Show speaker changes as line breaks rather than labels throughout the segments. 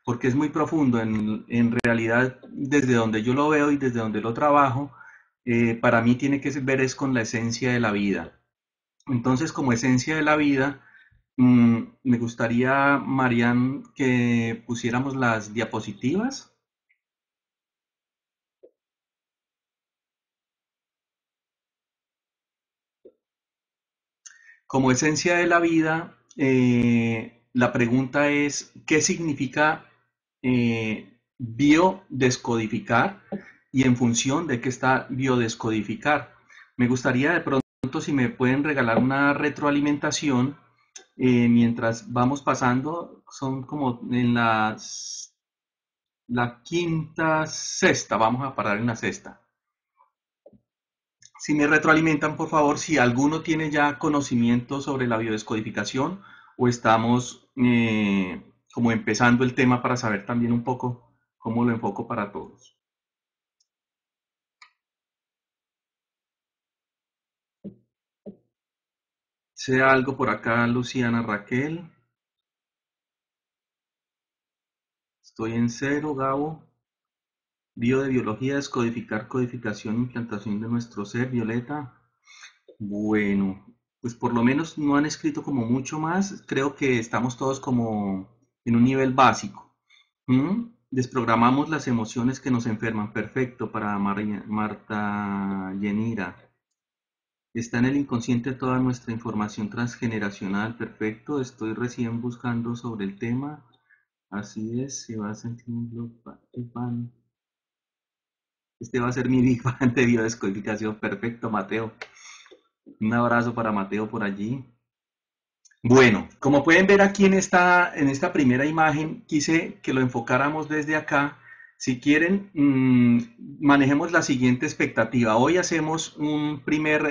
porque es muy profundo. En realidad, desde donde yo lo veo y desde donde lo trabajo, para mí tiene que ver es con la esencia de la vida. Entonces, como esencia de la vida, me gustaría, Marian, que pusiéramos las diapositivas. Como esencia de la vida, la pregunta es, ¿qué significa biodescodificar? Y en función de qué está biodescodificar. Me gustaría de pronto si me pueden regalar una retroalimentación mientras vamos pasando, son como en la quinta sexta, vamos a parar en la sexta. Si me retroalimentan, por favor, si alguno tiene ya conocimiento sobre la biodescodificación o estamos como empezando el tema para saber también un poco cómo lo enfoco para todos. Sea algo por acá, Luciana Raquel. Estoy en cero, Gabo. Bio de biología, descodificar, codificación, implantación de nuestro ser, Violeta. Bueno, pues por lo menos no han escrito como mucho más. Creo que estamos todos como en un nivel básico. Desprogramamos las emociones que nos enferman. Perfecto para Marta Yenira. Está en el inconsciente toda nuestra información transgeneracional. Perfecto. Estoy recién buscando sobre el tema. Así es. Se va a sentir un Big Bang. Este va a ser mi Big Bang de biodescodificación. Perfecto, Mateo. Un abrazo para Mateo por allí. Bueno, como pueden ver aquí en esta primera imagen, quise que lo enfocáramos desde acá. Si quieren, manejemos la siguiente expectativa. Hoy hacemos un primer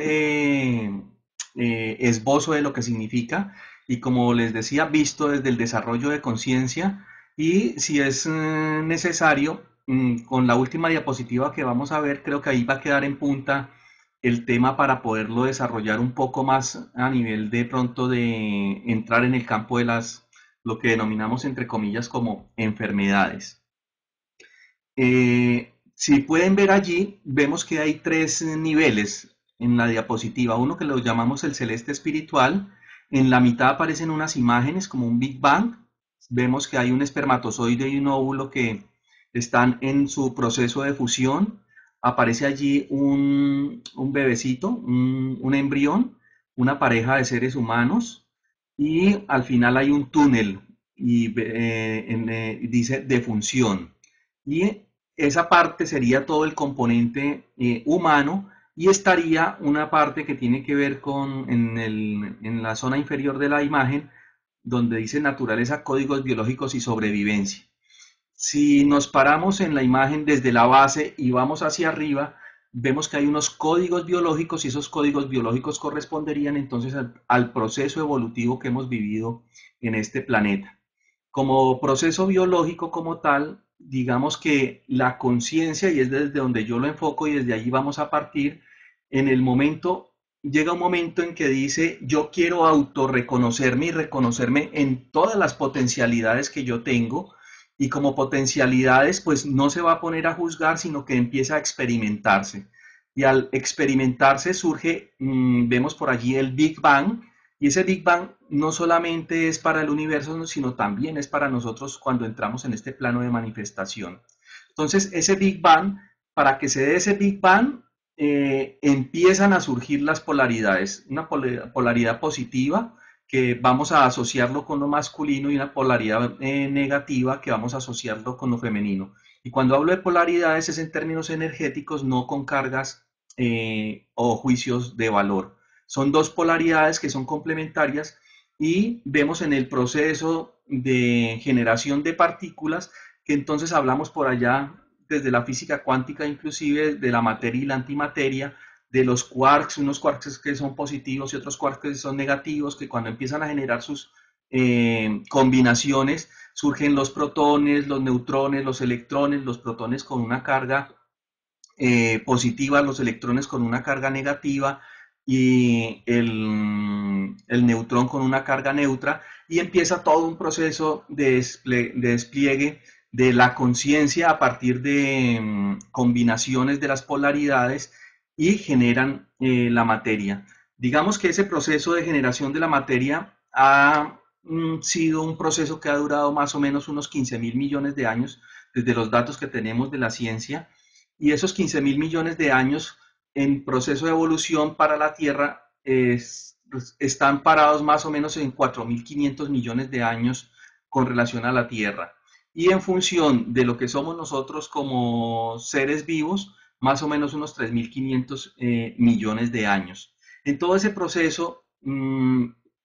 esbozo de lo que significa y como les decía, visto desde el desarrollo de conciencia y si es necesario, con la última diapositiva que vamos a ver, creo que ahí va a quedar en punta el tema para poderlo desarrollar un poco más a nivel de pronto de entrar en el campo de lo que denominamos entre comillas como enfermedades. Si pueden ver allí, vemos que hay tres niveles en la diapositiva. Uno que lo llamamos el celeste espiritual. En la mitad aparecen unas imágenes como un Big Bang. Vemos que hay un espermatozoide y un óvulo que están en su proceso de fusión. Aparece allí un bebecito, un embrión, una pareja de seres humanos y al final hay un túnel y dice defunción. Y esa parte sería todo el componente humano y estaría una parte que tiene que ver con en la zona inferior de la imagen donde dice naturaleza, códigos biológicos y sobrevivencia. Si nos paramos en la imagen desde la base y vamos hacia arriba, vemos que hay unos códigos biológicos y esos códigos biológicos corresponderían entonces al proceso evolutivo que hemos vivido en este planeta. Como proceso biológico como tal, digamos que la conciencia, y es desde donde yo lo enfoco y desde allí vamos a partir, en el momento, llega un momento en que dice, yo quiero autorreconocerme y reconocerme en todas las potencialidades que yo tengo, y como potencialidades, pues no se va a poner a juzgar, sino que empieza a experimentarse. Y al experimentarse surge, vemos por allí el Big Bang, y ese Big Bang no solamente es para el universo, sino también es para nosotros cuando entramos en este plano de manifestación. Entonces, ese Big Bang, para que se dé ese Big Bang, empiezan a surgir las polaridades. Una polaridad positiva, que vamos a asociarlo con lo masculino, y una polaridad negativa, que vamos a asociarlo con lo femenino. Y cuando hablo de polaridades es en términos energéticos, no con cargas o juicios de valor. Son dos polaridades que son complementarias y vemos en el proceso de generación de partículas que entonces hablamos por allá desde la física cuántica, inclusive de la materia y la antimateria, de los quarks, unos quarks que son positivos y otros quarks que son negativos, que cuando empiezan a generar sus combinaciones surgen los protones, los neutrones, los electrones, los protones con una carga positiva, los electrones con una carga negativa, y el neutrón con una carga neutra, y empieza todo un proceso de despliegue de la conciencia a partir de combinaciones de las polaridades y generan la materia. Digamos que ese proceso de generación de la materia ha sido un proceso que ha durado más o menos unos 15.000 millones de años, desde los datos que tenemos de la ciencia, y esos 15.000 millones de años en proceso de evolución para la Tierra están parados más o menos en 4.500 millones de años con relación a la Tierra. Y en función de lo que somos nosotros como seres vivos, más o menos unos 3.500 millones de años. En todo ese proceso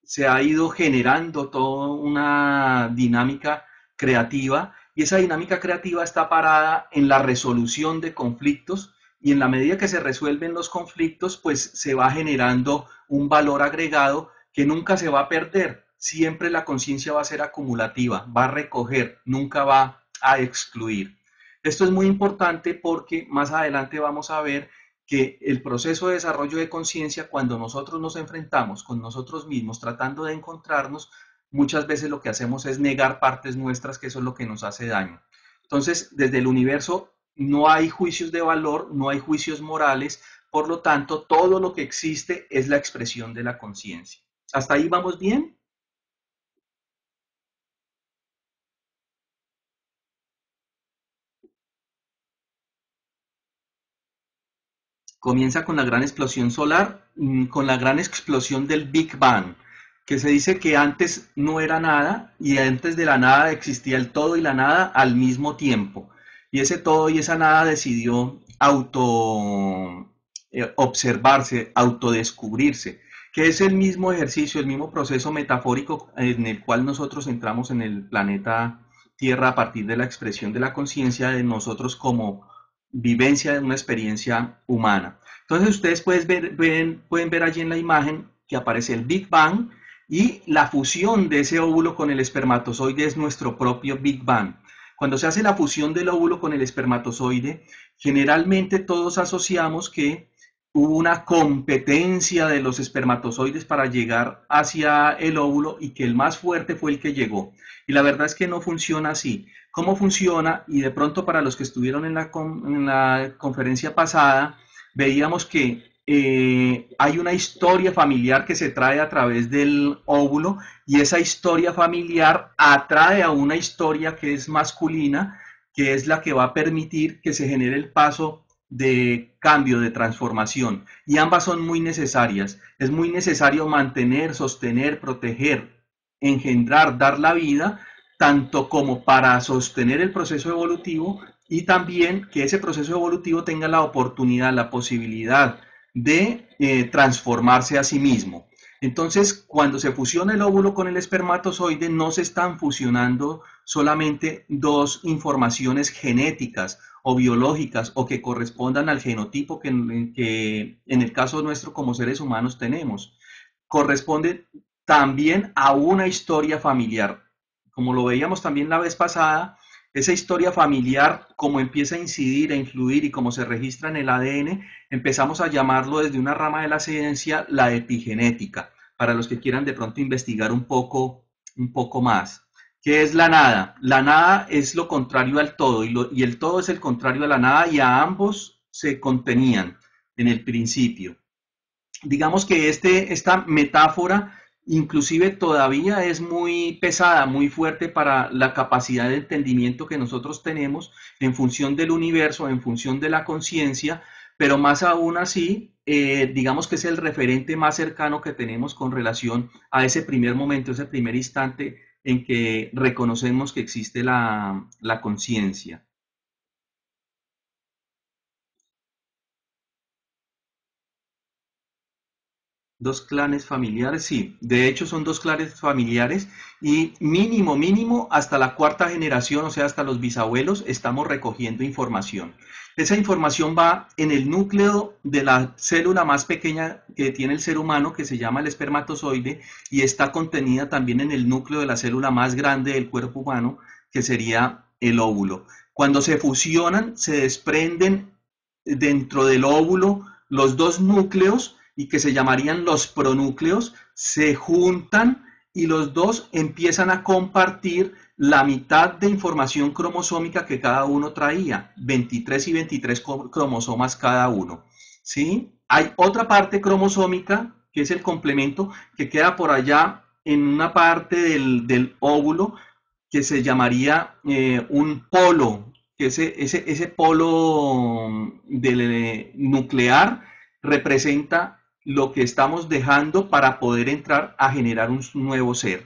se ha ido generando toda una dinámica creativa, y esa dinámica creativa está parada en la resolución de conflictos, y en la medida que se resuelven los conflictos, pues se va generando un valor agregado que nunca se va a perder. Siempre la conciencia va a ser acumulativa, va a recoger, nunca va a excluir. Esto es muy importante porque más adelante vamos a ver que el proceso de desarrollo de conciencia, cuando nosotros nos enfrentamos con nosotros mismos tratando de encontrarnos, muchas veces lo que hacemos es negar partes nuestras, que eso es lo que nos hace daño. Entonces, desde el universo no hay juicios de valor, no hay juicios morales, por lo tanto, todo lo que existe es la expresión de la conciencia. ¿Hasta ahí vamos bien? Comienza con la gran explosión solar, con la gran explosión del Big Bang, que se dice que antes no era nada y antes de la nada existía el todo y la nada al mismo tiempo. Y ese todo y esa nada decidió observarse, autodescubrirse, que es el mismo ejercicio, el mismo proceso metafórico en el cual nosotros entramos en el planeta Tierra a partir de la expresión de la conciencia de nosotros como vivencia de una experiencia humana. Entonces ustedes pueden ver allí en la imagen que aparece el Big Bang, y la fusión de ese óvulo con el espermatozoide es nuestro propio Big Bang. Cuando se hace la fusión del óvulo con el espermatozoide, generalmente todos asociamos que hubo una competencia de los espermatozoides para llegar hacia el óvulo y que el más fuerte fue el que llegó. Y la verdad es que no funciona así. ¿Cómo funciona? Y de pronto para los que estuvieron en la conferencia pasada, veíamos que hay una historia familiar que se trae a través del óvulo, y esa historia familiar atrae a una historia que es masculina, que es la que va a permitir que se genere el paso de cambio, de transformación. Y ambas son muy necesarias. Es muy necesario mantener, sostener, proteger, engendrar, dar la vida, tanto como para sostener el proceso evolutivo, y también que ese proceso evolutivo tenga la oportunidad, la posibilidad de transformarse a sí mismo. Entonces, cuando se fusiona el óvulo con el espermatozoide, no se están fusionando solamente dos informaciones genéticas o biológicas o que correspondan al genotipo que en el caso nuestro como seres humanos tenemos. Corresponde también a una historia familiar. Como lo veíamos también la vez pasada, esa historia familiar, como empieza a incidir, a influir y como se registra en el ADN, empezamos a llamarlo desde una rama de la ciencia la epigenética, para los que quieran de pronto investigar un poco más. ¿Qué es la nada? La nada es lo contrario al todo, y el todo es el contrario a la nada, y a ambos se contenían en el principio. Digamos que esta metáfora inclusive todavía es muy pesada, muy fuerte para la capacidad de entendimiento que nosotros tenemos en función del universo, en función de la conciencia, pero más aún así, digamos que es el referente más cercano que tenemos con relación a ese primer momento, ese primer instante en que reconocemos que existe la conciencia. Dos clanes familiares, sí. De hecho, son dos clanes familiares, y mínimo, mínimo, hasta la cuarta generación, o sea, hasta los bisabuelos, estamos recogiendo información. Esa información va en el núcleo de la célula más pequeña que tiene el ser humano, que se llama el espermatozoide, y está contenida también en el núcleo de la célula más grande del cuerpo humano, que sería el óvulo. Cuando se fusionan, se desprenden dentro del óvulo los dos núcleos, y que se llamarían los pronúcleos, se juntan y los dos empiezan a compartir la mitad de información cromosómica que cada uno traía, 23 y 23 cromosomas cada uno. ¿Sí? Hay otra parte cromosómica, que es el complemento, que queda por allá en una parte del óvulo, que se llamaría un polo, que ese polo nuclear representa lo que estamos dejando para poder entrar a generar un nuevo ser.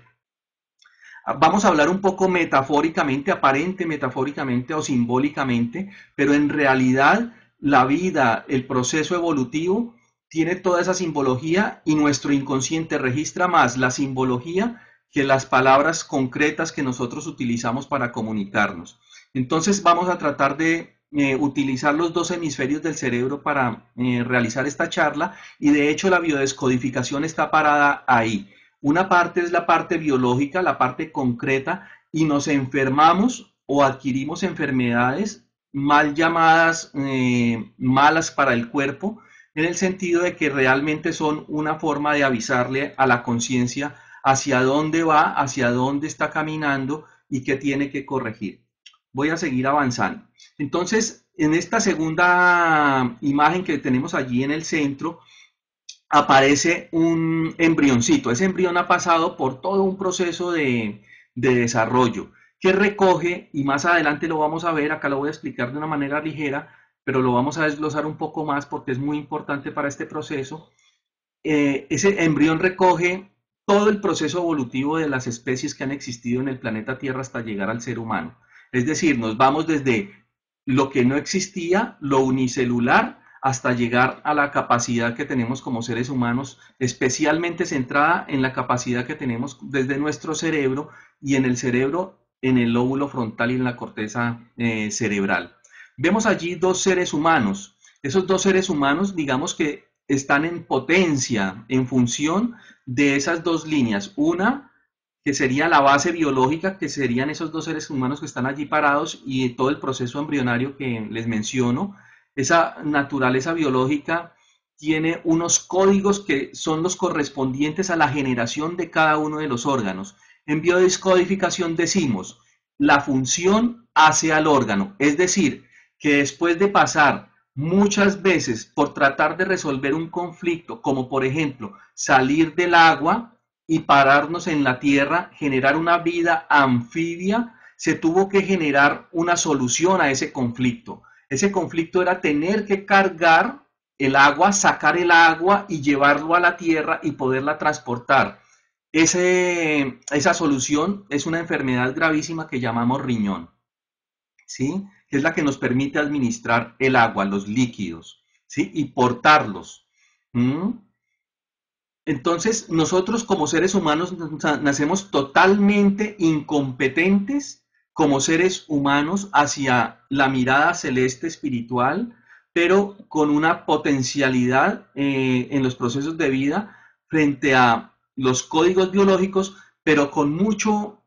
Vamos a hablar un poco metafóricamente, aparente, metafóricamente o simbólicamente, pero en realidad la vida, el proceso evolutivo, tiene toda esa simbología y nuestro inconsciente registra más la simbología que las palabras concretas que nosotros utilizamos para comunicarnos. Entonces vamos a tratar de utilizar los dos hemisferios del cerebro para realizar esta charla y de hecho la biodescodificación está parada ahí. Una parte es la parte biológica, la parte concreta, y nos enfermamos o adquirimos enfermedades mal llamadas malas para el cuerpo, en el sentido de que realmente son una forma de avisarle a la conciencia hacia dónde va, hacia dónde está caminando y qué tiene que corregir. Voy a seguir avanzando. Entonces, en esta segunda imagen que tenemos allí en el centro, aparece un embrioncito. Ese embrión ha pasado por todo un proceso de desarrollo que recoge, y más adelante lo vamos a ver, acá lo voy a explicar de una manera ligera, pero lo vamos a desglosar un poco más porque es muy importante para este proceso. Ese embrión recoge todo el proceso evolutivo de las especies que han existido en el planeta Tierra hasta llegar al ser humano. Es decir, nos vamos desde lo que no existía, lo unicelular, hasta llegar a la capacidad que tenemos como seres humanos, especialmente centrada en la capacidad que tenemos desde nuestro cerebro y en el cerebro, en el lóbulo frontal y en la corteza cerebral. Vemos allí dos seres humanos. Esos dos seres humanos, digamos que están en potencia en función de esas dos líneas. Una que sería la base biológica, que serían esos dos seres humanos que están allí parados y todo el proceso embrionario que les menciono. Esa naturaleza biológica tiene unos códigos que son los correspondientes a la generación de cada uno de los órganos. En biodescodificación decimos, la función hace al órgano, es decir, que después de pasar muchas veces por tratar de resolver un conflicto, como por ejemplo salir del agua y pararnos en la tierra, generar una vida anfibia, se tuvo que generar una solución a ese conflicto. Ese conflicto era tener que cargar el agua, sacar el agua y llevarlo a la tierra y poderla transportar. Esa solución es una enfermedad gravísima que llamamos riñón. ¿Sí? Que es la que nos permite administrar el agua, los líquidos, ¿sí? Y portarlos. ¿Mm? Entonces, nosotros como seres humanos nacemos totalmente incompetentes como seres humanos hacia la mirada celeste espiritual, pero con una potencialidad en los procesos de vida frente a los códigos biológicos, pero con mucho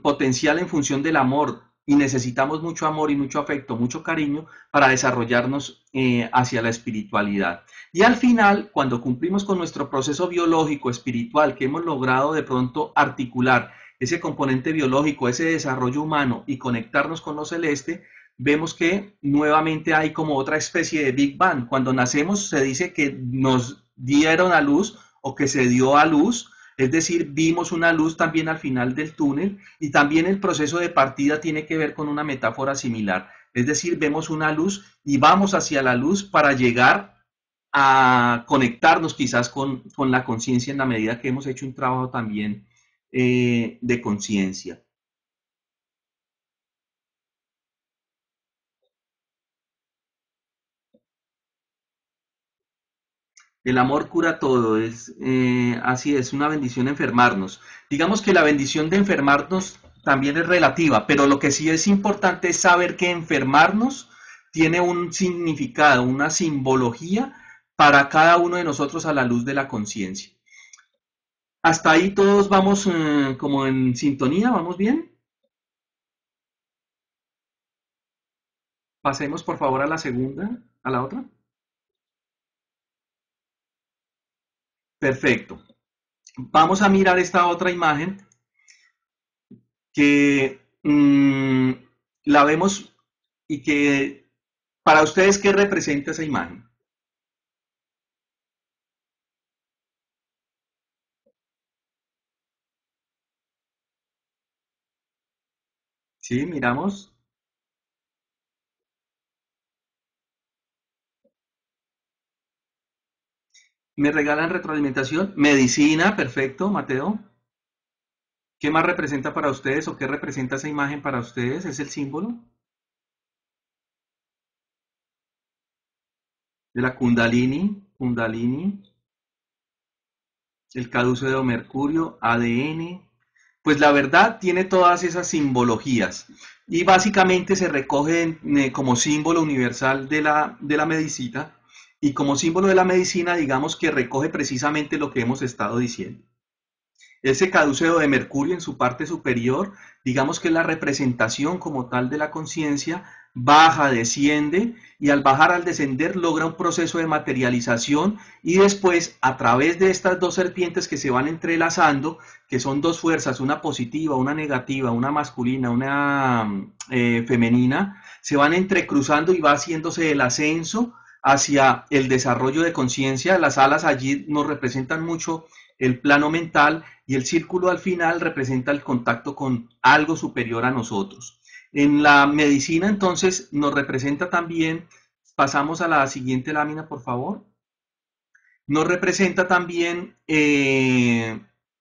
potencial en función del amor. Y necesitamos mucho amor y mucho afecto, mucho cariño para desarrollarnos hacia la espiritualidad. Y al final, cuando cumplimos con nuestro proceso biológico, espiritual, que hemos logrado de pronto articular ese componente biológico, ese desarrollo humano y conectarnos con lo celeste, vemos que nuevamente hay como otra especie de Big Bang. Cuando nacemos se dice que nos dieron a luz o que se dio a luz, es decir, vimos una luz también al final del túnel y también el proceso de partida tiene que ver con una metáfora similar. Es decir, vemos una luz y vamos hacia la luz para llegar a conectarnos quizás con la conciencia en la medida que hemos hecho un trabajo también de conciencia. El amor cura todo, así es, una bendición enfermarnos. Digamos que la bendición de enfermarnos también es relativa, pero lo que sí es importante es saber que enfermarnos tiene un significado, una simbología para cada uno de nosotros a la luz de la conciencia. Hasta ahí todos vamos como en sintonía, ¿vamos bien? Pasemos por favor a la segunda, a la otra. Perfecto. Vamos a mirar esta otra imagen que la vemos y que para ustedes, ¿qué representa esa imagen? Sí, miramos. Me regalan retroalimentación. Medicina, perfecto, Mateo. ¿Qué más representa para ustedes o qué representa esa imagen para ustedes? ¿Es el símbolo de la Kundalini? Kundalini, el caduceo de Mercurio, ADN. Pues la verdad tiene todas esas simbologías y básicamente se recoge como símbolo universal de la medicina y como símbolo de la medicina digamos que recoge precisamente lo que hemos estado diciendo. Ese caduceo de Mercurio en su parte superior, digamos que es la representación como tal de la conciencia, baja, desciende y al bajar, al descender, logra un proceso de materialización y después, a través de estas dos serpientes que se van entrelazando, que son dos fuerzas, una positiva, una negativa, una masculina, una femenina, se van entrecruzando y va haciéndose el ascenso hacia el desarrollo de conciencia. Las alas allí nos representan mucho el plano mental y el círculo al final representa el contacto con algo superior a nosotros. En la medicina entonces nos representa también, pasamos a la siguiente lámina por favor, nos representa también,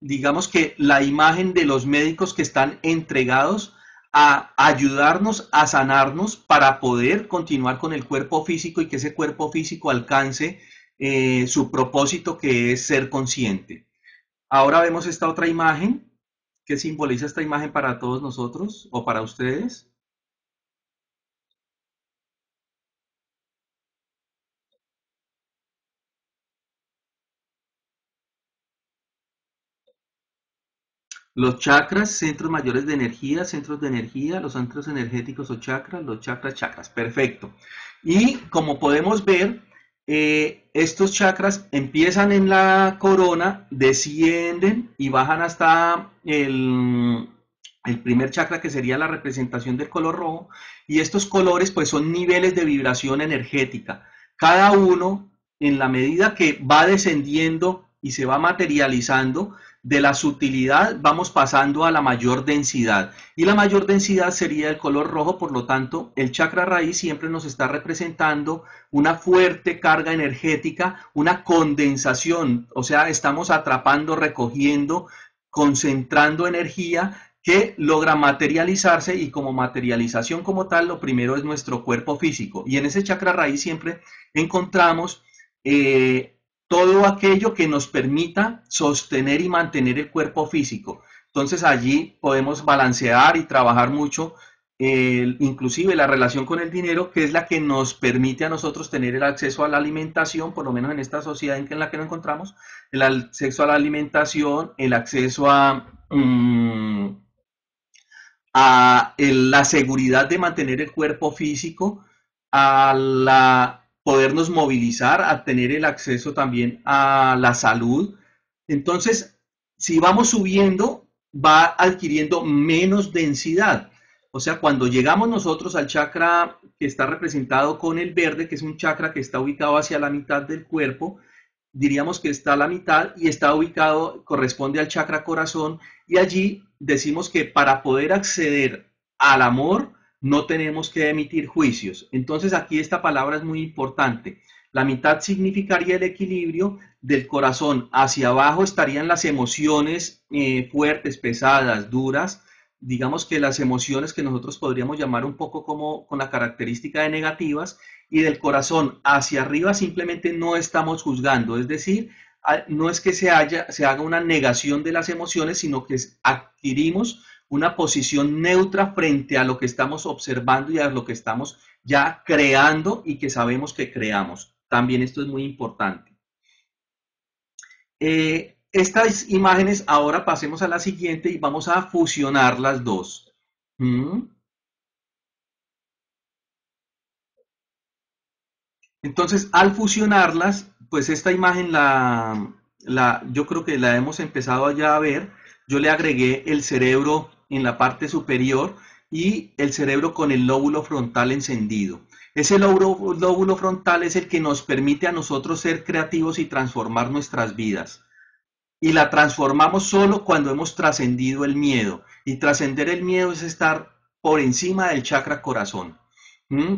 digamos que la imagen de los médicos que están entregados a ayudarnos a sanarnos para poder continuar con el cuerpo físico y que ese cuerpo físico alcance su propósito que es ser consciente. Ahora vemos esta otra imagen. ¿Qué simboliza esta imagen para todos nosotros o para ustedes? Los chakras, centros mayores de energía, centros de energía, los centros energéticos o chakras, los chakras, chakras. Perfecto. Y como podemos ver, estos chakras empiezan en la corona, descienden y bajan hasta el primer chakra que sería la representación del color rojo. Y estos colores pues son niveles de vibración energética. Cada uno, en la medida que va descendiendo y se va materializando, de la sutilidad vamos pasando a la mayor densidad y la mayor densidad sería el color rojo, por lo tanto el chakra raíz siempre nos está representando una fuerte carga energética, una condensación, o sea, estamos atrapando, recogiendo, concentrando energía que logra materializarse y como materialización como tal, lo primero es nuestro cuerpo físico y en ese chakra raíz siempre encontramos todo aquello que nos permita sostener y mantener el cuerpo físico. Entonces allí podemos balancear y trabajar mucho, inclusive la relación con el dinero, que es la que nos permite a nosotros tener el acceso a la alimentación, por lo menos en esta sociedad en la que nos encontramos, el acceso a la alimentación, el acceso la seguridad de mantener el cuerpo físico, a la podernos movilizar, a tener el acceso también a la salud. Entonces, si vamos subiendo, va adquiriendo menos densidad. O sea, cuando llegamos nosotros al chakra que está representado con el verde, que es un chakra que está ubicado hacia la mitad del cuerpo, diríamos que está a la mitad y está ubicado, corresponde al chakra corazón, y allí decimos que para poder acceder al amor no tenemos que emitir juicios. Entonces aquí esta palabra es muy importante. La mitad significaría el equilibrio, del corazón hacia abajo estarían las emociones fuertes, pesadas, duras, digamos que las emociones que nosotros podríamos llamar un poco como con la característica de negativas, y del corazón hacia arriba simplemente no estamos juzgando, es decir, no es que se haga una negación de las emociones, sino que adquirimos una posición neutra frente a lo que estamos observando y a lo que estamos ya creando y que sabemos que creamos. También esto es muy importante. Estas imágenes, ahora pasemos a la siguiente y vamos a fusionar las dos. ¿Mm? Entonces, al fusionarlas, pues esta imagen yo creo que la hemos empezado ya a ver. Yo le agregué el cerebro en la parte superior y el cerebro con el lóbulo frontal encendido. Ese lóbulo frontal es el que nos permite a nosotros ser creativos y transformar nuestras vidas. Y la transformamos solo cuando hemos trascendido el miedo. Y trascender el miedo es estar por encima del chakra corazón.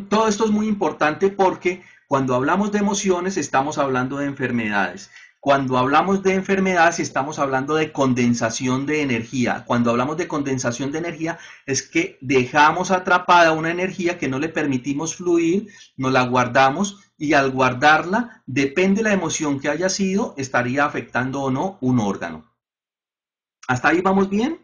Todo esto es muy importante porque cuando hablamos de emociones estamos hablando de enfermedades. Cuando hablamos de enfermedades estamos hablando de condensación de energía. Cuando hablamos de condensación de energía es que dejamos atrapada una energía que no le permitimos fluir, nos la guardamos y al guardarla, depende de la emoción que haya sido, estaría afectando o no un órgano. ¿Hasta ahí vamos bien?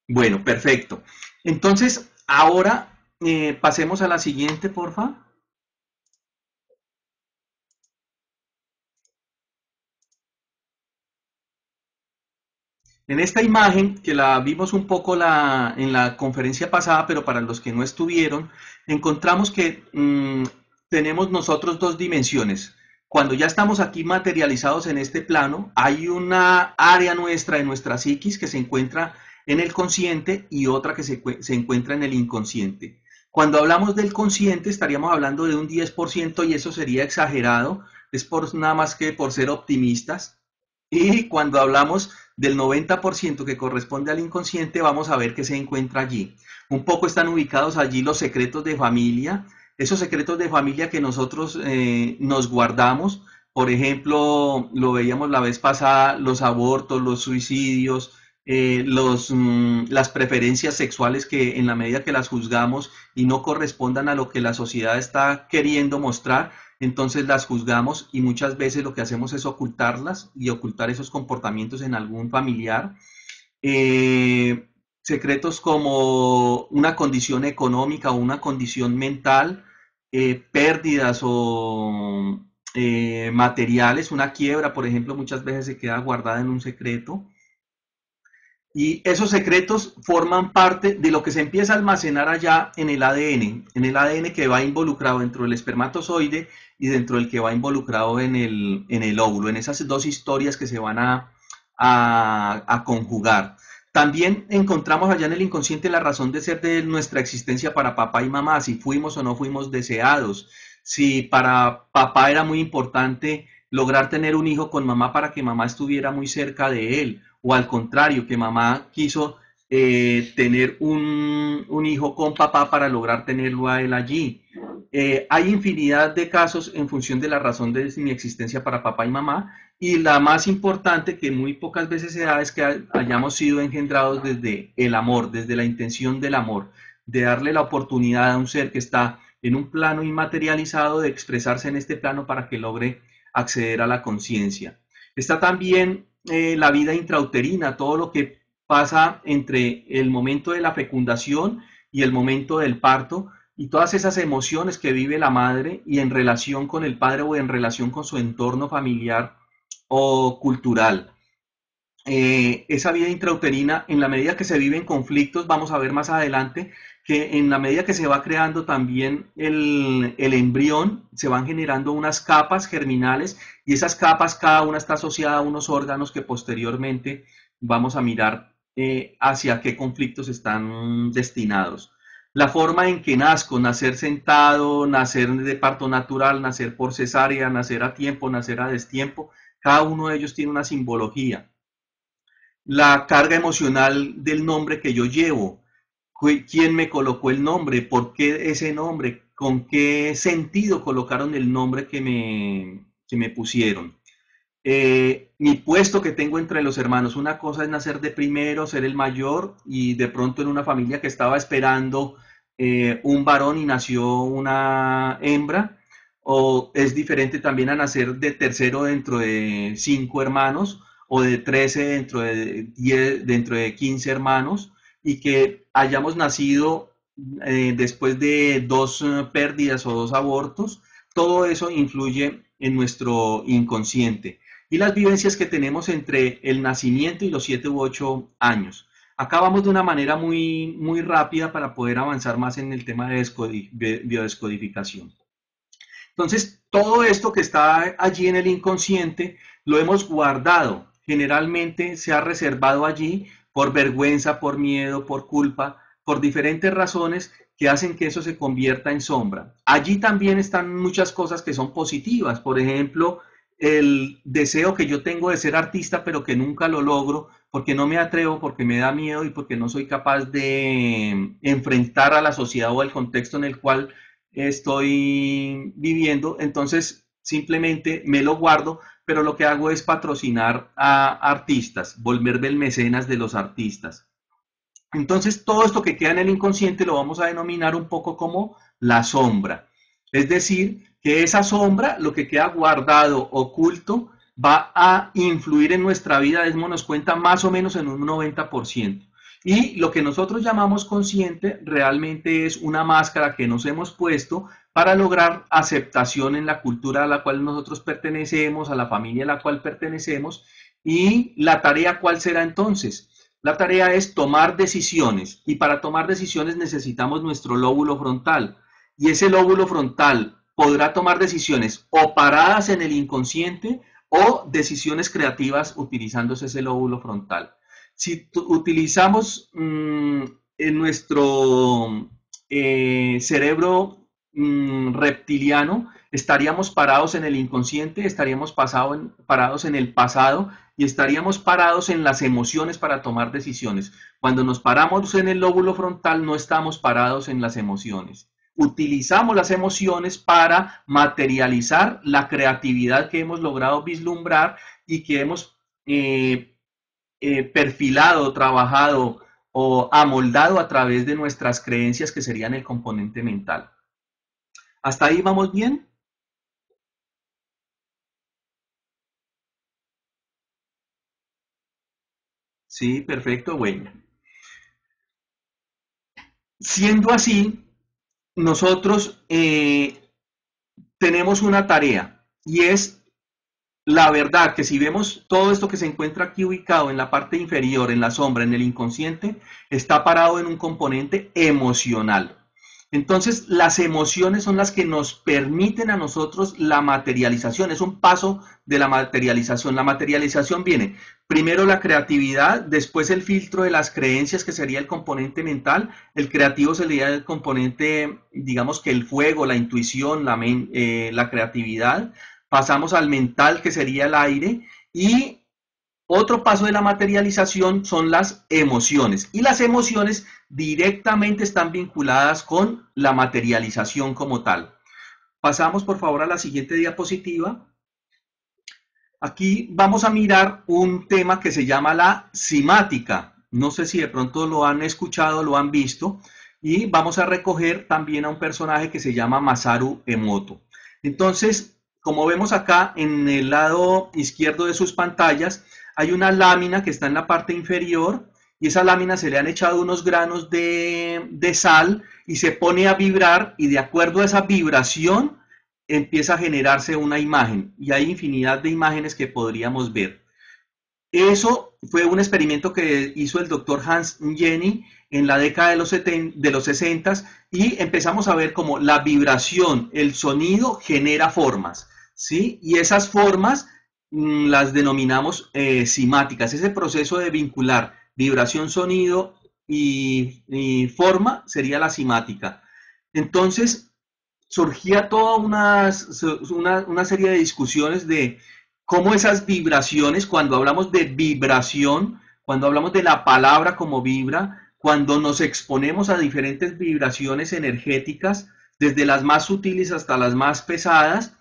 Bueno, perfecto. Entonces, ahora pasemos a la siguiente, porfa. En esta imagen, que la vimos un poco en la conferencia pasada, pero para los que no estuvieron, encontramos que tenemos nosotros dos dimensiones. Cuando ya estamos aquí materializados en este plano, hay una área nuestra de nuestra psiquis que se encuentra en el consciente y otra que se encuentra en el inconsciente. Cuando hablamos del consciente estaríamos hablando de un 10% y eso sería exagerado, es por nada más que por ser optimistas. Y cuando hablamos del 90% que corresponde al inconsciente, vamos a ver qué se encuentra allí. Un poco están ubicados allí los secretos de familia, esos secretos de familia que nosotros nos guardamos. Por ejemplo, lo veíamos la vez pasada, los abortos, los suicidios, las preferencias sexuales que en la medida que las juzgamos y no correspondan a lo que la sociedad está queriendo mostrar, entonces las juzgamos y muchas veces lo que hacemos es ocultarlas y ocultar esos comportamientos en algún familiar. Secretos como una condición económica o una condición mental, pérdidas o materiales, una quiebra, por ejemplo, muchas veces se queda guardada en un secreto. Y esos secretos forman parte de lo que se empieza a almacenar allá en el ADN que va involucrado dentro del espermatozoide y dentro del que va involucrado en el óvulo, en esas dos historias que se van a conjugar. También encontramos allá en el inconsciente la razón de ser de nuestra existencia para papá y mamá, si fuimos o no fuimos deseados, si para papá era muy importante lograr tener un hijo con mamá para que mamá estuviera muy cerca de él, o al contrario, que mamá quiso tener un hijo con papá para lograr tenerlo a él allí. Hay infinidad de casos en función de la razón de mi existencia para papá y mamá, y la más importante que muy pocas veces se da es que hayamos sido engendrados desde el amor, desde la intención del amor, de darle la oportunidad a un ser que está en un plano inmaterializado de expresarse en este plano para que logre acceder a la conciencia. Está también la vida intrauterina, todo lo que pasa entre el momento de la fecundación y el momento del parto, y todas esas emociones que vive la madre y en relación con el padre o en relación con su entorno familiar o cultural. Esa vida intrauterina, en la medida que se viven conflictos, vamos a ver más adelante que en la medida que se va creando también el embrión, se van generando unas capas germinales y esas capas cada una está asociada a unos órganos que posteriormente vamos a mirar hacia qué conflictos están destinados. La forma en que nazco, nacer sentado, nacer de parto natural, nacer por cesárea, nacer a tiempo, nacer a destiempo, cada uno de ellos tiene una simbología. La carga emocional del nombre que yo llevo, quién me colocó el nombre, por qué ese nombre, con qué sentido colocaron el nombre que me pusieron. Mi puesto que tengo entre los hermanos, una cosa es nacer de primero, ser el mayor y de pronto en una familia que estaba esperando un varón y nació una hembra, o es diferente también a nacer de tercero dentro de 5 hermanos o de 13 dentro de 10, dentro de 15 hermanos y que hayamos nacido después de dos pérdidas o dos abortos, todo eso influye en nuestro inconsciente. y las vivencias que tenemos entre el nacimiento y los 7 u 8 años. Acá vamos de una manera muy rápida para poder avanzar más en el tema de biodescodificación. Entonces, todo esto que está allí en el inconsciente lo hemos guardado. Generalmente se ha reservado allí por vergüenza, por miedo, por culpa, por diferentes razones que hacen que eso se convierta en sombra. Allí también están muchas cosas que son positivas. Por ejemplo, el deseo que yo tengo de ser artista, pero que nunca lo logro porque no me atrevo, porque me da miedo y porque no soy capaz de enfrentar a la sociedad o al contexto en el cual estoy viviendo, entonces simplemente me lo guardo, pero lo que hago es patrocinar a artistas, volverme el mecenas de los artistas. Entonces todo esto que queda en el inconsciente lo vamos a denominar un poco como la sombra. Es decir, que esa sombra, lo que queda guardado, oculto, va a influir en nuestra vida, démonos cuenta, más o menos en un 90%. Y lo que nosotros llamamos consciente realmente es una máscara que nos hemos puesto para lograr aceptación en la cultura a la cual nosotros pertenecemos, a la familia a la cual pertenecemos. Y la tarea, ¿cuál será entonces? La tarea es tomar decisiones y para tomar decisiones necesitamos nuestro lóbulo frontal. Y ese lóbulo frontal podrá tomar decisiones o paradas en el inconsciente o decisiones creativas utilizándose ese lóbulo frontal. Si utilizamos en nuestro cerebro reptiliano, estaríamos parados en el inconsciente, estaríamos parados en el pasado y estaríamos parados en las emociones para tomar decisiones. Cuando nos paramos en el lóbulo frontal, no estamos parados en las emociones. Utilizamos las emociones para materializar la creatividad que hemos logrado vislumbrar y que hemos perfilado, trabajado o amoldado a través de nuestras creencias que serían el componente mental. ¿Hasta ahí vamos bien? Sí, perfecto, bueno. Siendo así, nosotros tenemos una tarea y es la verdad que si vemos todo esto que se encuentra aquí ubicado en la parte inferior, en la sombra, en el inconsciente, está parado en un componente emocional. Entonces, las emociones son las que nos permiten a nosotros la materialización. Es un paso de la materialización. La materialización viene primero la creatividad, después el filtro de las creencias, que sería el componente mental. El creativo sería el componente, digamos que el fuego, la intuición, la creatividad. Pasamos al mental, que sería el aire. Y otro paso de la materialización son las emociones. Y las emociones directamente están vinculadas con la materialización como tal. Pasamos por favor a la siguiente diapositiva. Aquí vamos a mirar un tema que se llama la simática. No sé si de pronto lo han escuchado, lo han visto. Y vamos a recoger también a un personaje que se llama Masaru Emoto. Entonces, como vemos acá en el lado izquierdo de sus pantallas, hay una lámina que está en la parte inferior y esa lámina se le han echado unos granos de sal y se pone a vibrar y de acuerdo a esa vibración empieza a generarse una imagen y hay infinidad de imágenes que podríamos ver. Eso fue un experimento que hizo el doctor Hans Jenny en la década de los 60 y empezamos a ver cómo la vibración, el sonido genera formas, ¿sí? Y esas formas las denominamos simáticas. Ese proceso de vincular vibración, sonido y forma sería la simática. Entonces, surgía toda una serie de discusiones de cómo esas vibraciones, cuando hablamos de vibración, cuando hablamos de la palabra como vibra, cuando nos exponemos a diferentes vibraciones energéticas, desde las más sutiles hasta las más pesadas,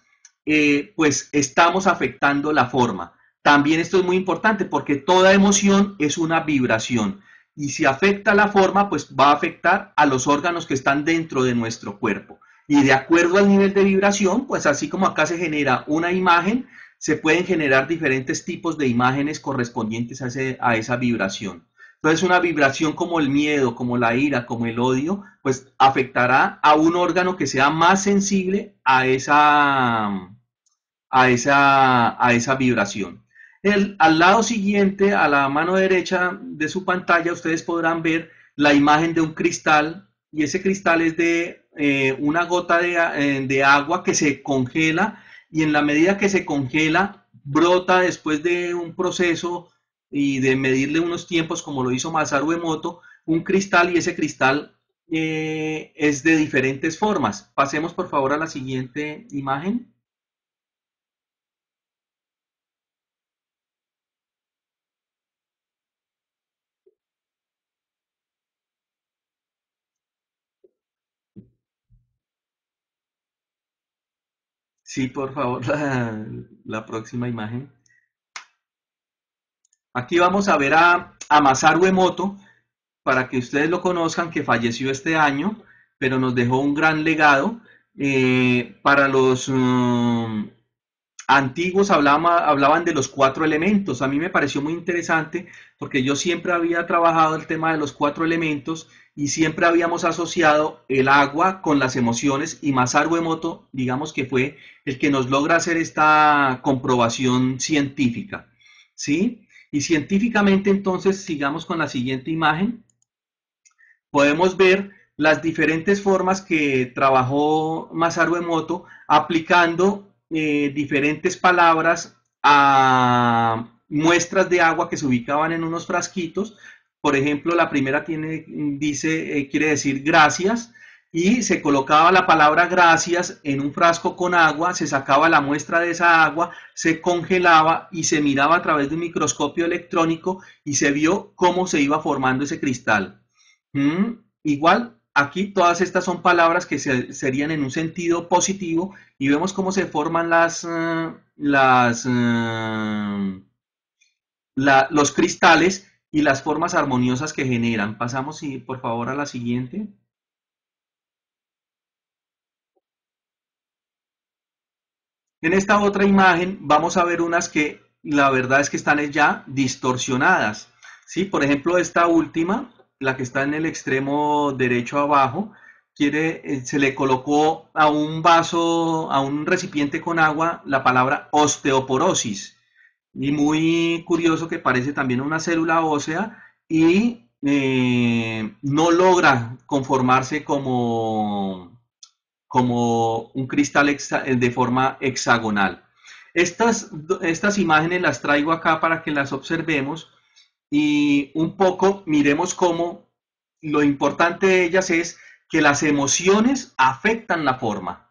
pues estamos afectando la forma. También esto es muy importante porque toda emoción es una vibración y si afecta la forma, pues va a afectar a los órganos que están dentro de nuestro cuerpo. Y de acuerdo al nivel de vibración, pues así como acá se genera una imagen, se pueden generar diferentes tipos de imágenes correspondientes a esa vibración. Entonces una vibración como el miedo, como la ira, como el odio, pues afectará a un órgano que sea más sensible a esa vibración. Al lado siguiente, a la mano derecha de su pantalla, ustedes podrán ver la imagen de un cristal y ese cristal es de una gota de agua que se congela y en la medida que se congela, brota después de un proceso y de medirle unos tiempos como lo hizo Masaru Emoto, un cristal y ese cristal es de diferentes formas. Pasemos por favor a la siguiente imagen. Sí, por favor, la próxima imagen. Aquí vamos a ver a Masaru Emoto, para que ustedes lo conozcan, que falleció este año, pero nos dejó un gran legado. Para los antiguos hablaban de los cuatro elementos. A mí me pareció muy interesante porque yo siempre había trabajado el tema de los cuatro elementos y siempre habíamos asociado el agua con las emociones y Masaru Emoto, digamos que fue el que nos logra hacer esta comprobación científica, ¿sí? Y científicamente entonces sigamos con la siguiente imagen. Podemos ver las diferentes formas que trabajó Masaru Emoto aplicando diferentes palabras a muestras de agua que se ubicaban en unos frasquitos. Por ejemplo, la primera quiere decir gracias y se colocaba la palabra gracias en un frasco con agua, se sacaba la muestra de esa agua, se congelaba y se miraba a través de un microscopio electrónico y se vio cómo se iba formando ese cristal. Igual, aquí todas estas son palabras que serían en un sentido positivo y vemos cómo se forman los cristales y las formas armoniosas que generan. Pasamos, por favor, a la siguiente. En esta otra imagen vamos a ver unas que la verdad es que están ya distorsionadas. ¿Sí? Por ejemplo, esta última, la que está en el extremo derecho abajo, se le colocó a un vaso, a un recipiente con agua, la palabra osteoporosis. Y muy curioso que parece también una célula ósea y no logra conformarse como un cristal de forma hexagonal. Estas imágenes las traigo acá para que las observemos y un poco miremos cómo lo importante de ellas es que las emociones afectan la forma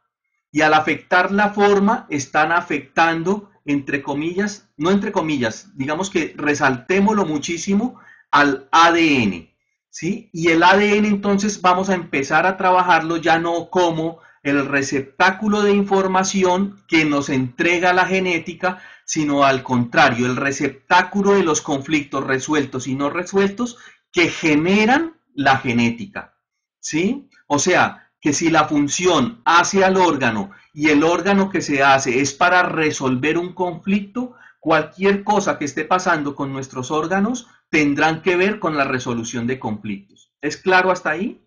y al afectar la forma están afectando, entre comillas, no entre comillas, digamos que resaltémoslo muchísimo al ADN, ¿sí? Y el ADN entonces vamos a empezar a trabajarlo ya no como el receptáculo de información que nos entrega la genética, sino al contrario, el receptáculo de los conflictos resueltos y no resueltos que generan la genética, ¿sí? O sea, que si la función hace al órgano y el órgano que se hace es para resolver un conflicto, cualquier cosa que esté pasando con nuestros órganos tendrán que ver con la resolución de conflictos. ¿Es claro hasta ahí?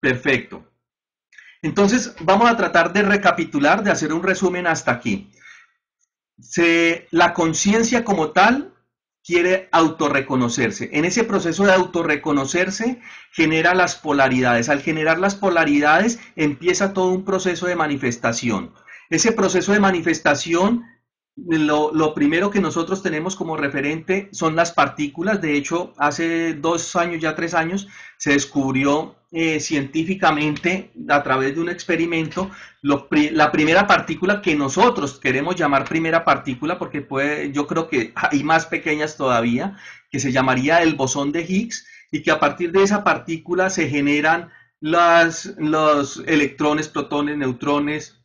Perfecto. Entonces, vamos a tratar de recapitular, de hacer un resumen hasta aquí. La conciencia como tal quiere autorreconocerse. En ese proceso de autorreconocerse genera las polaridades. Al generar las polaridades empieza todo un proceso de manifestación. Ese proceso de manifestación, lo primero que nosotros tenemos como referente son las partículas. De hecho, hace 2 años, ya 3 años, se descubrió científicamente a través de un experimento la primera partícula que nosotros queremos llamar primera partícula, porque yo creo que hay más pequeñas todavía, que se llamaría el bosón de Higgs, y que a partir de esa partícula se generan los electrones, protones, neutrones,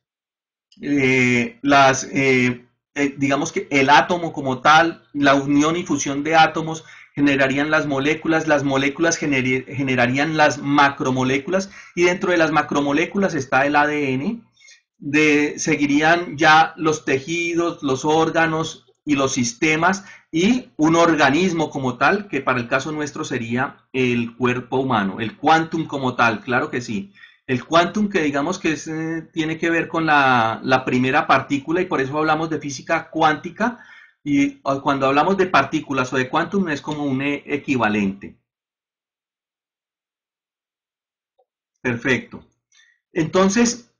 digamos que el átomo como tal, la unión y fusión de átomos generarían las moléculas generarían las macromoléculas y dentro de las macromoléculas está el ADN, seguirían ya los tejidos, los órganos y los sistemas y un organismo como tal, que para el caso nuestro sería el cuerpo humano, el quantum como tal, claro que sí. El quantum que digamos que tiene que ver con la primera partícula y por eso hablamos de física cuántica y cuando hablamos de partículas o de quantum es como un equivalente. Perfecto. Entonces,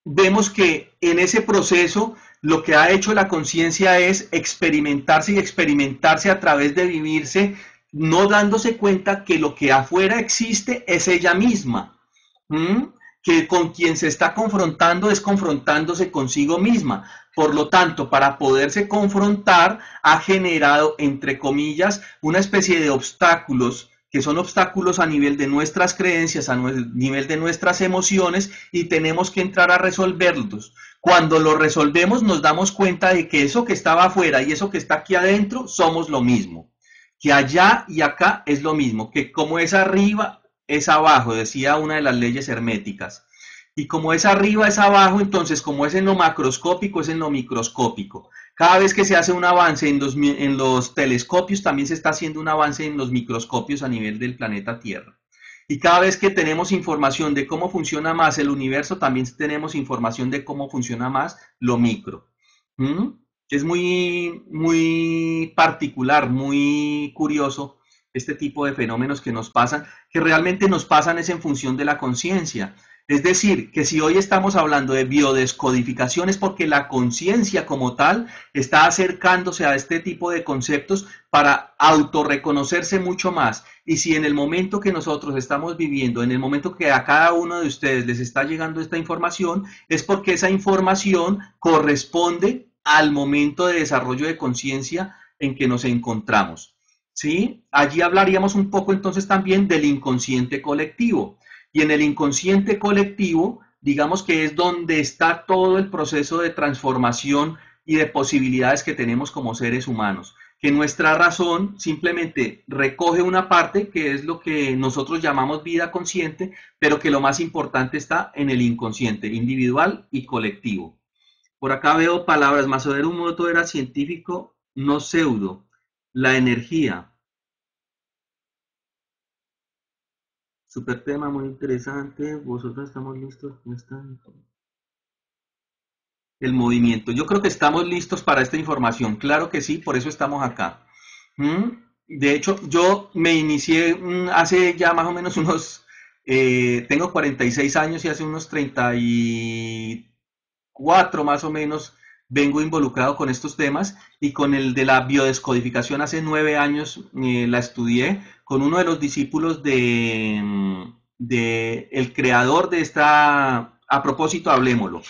vemos que en ese proceso lo que ha hecho la conciencia es experimentarse y experimentarse a través de vivirse, no dándose cuenta que lo que afuera existe es ella misma. ¿Mm? Que con quien se está confrontando es confrontándose consigo misma. Por lo tanto, para poderse confrontar, ha generado, entre comillas, una especie de obstáculos que son obstáculos a nivel de nuestras creencias, a nivel de nuestras emociones y tenemos que entrar a resolverlos. Cuando lo resolvemos nos damos cuenta de que eso que estaba afuera y eso que está aquí adentro somos lo mismo, que allá y acá es lo mismo, que como es arriba es abajo, decía una de las leyes herméticas. Y como es arriba es abajo, entonces como es en lo macroscópico es en lo microscópico. Cada vez que se hace un avance en los telescopios, también se está haciendo un avance en los microscopios a nivel del planeta Tierra. Y cada vez que tenemos información de cómo funciona más el universo, también tenemos información de cómo funciona más lo micro. ¿Mm? Es muy particular, muy curioso este tipo de fenómenos que nos pasan, que realmente nos pasan es en función de la conciencia. Es decir, que si hoy estamos hablando de biodescodificación es porque la conciencia como tal está acercándose a este tipo de conceptos para autorreconocerse mucho más. Y si en el momento que nosotros estamos viviendo, en el momento que a cada uno de ustedes les está llegando esta información, es porque esa información corresponde al momento de desarrollo de conciencia en que nos encontramos. ¿Sí? Allí hablaríamos un poco entonces también del inconsciente colectivo. Y en el inconsciente colectivo, digamos que es donde está todo el proceso de transformación y de posibilidades que tenemos como seres humanos. Que nuestra razón simplemente recoge una parte que es lo que nosotros llamamos vida consciente, pero que lo más importante está en el inconsciente, individual y colectivo. Por acá veo palabras, Masoder Moto era científico, no pseudo. La energía, super tema, muy interesante. Vosotros estamos listos. ¿No están? El movimiento. Yo creo que estamos listos para esta información. Claro que sí, por eso estamos acá. ¿Mm? De hecho, yo me inicié hace ya más o menos unos, tengo 46 años y hace unos 34 más o menos vengo involucrado con estos temas y con el de la biodescodificación hace 9 años la estudié con uno de los discípulos de el creador de esta, a propósito, hablemoslo.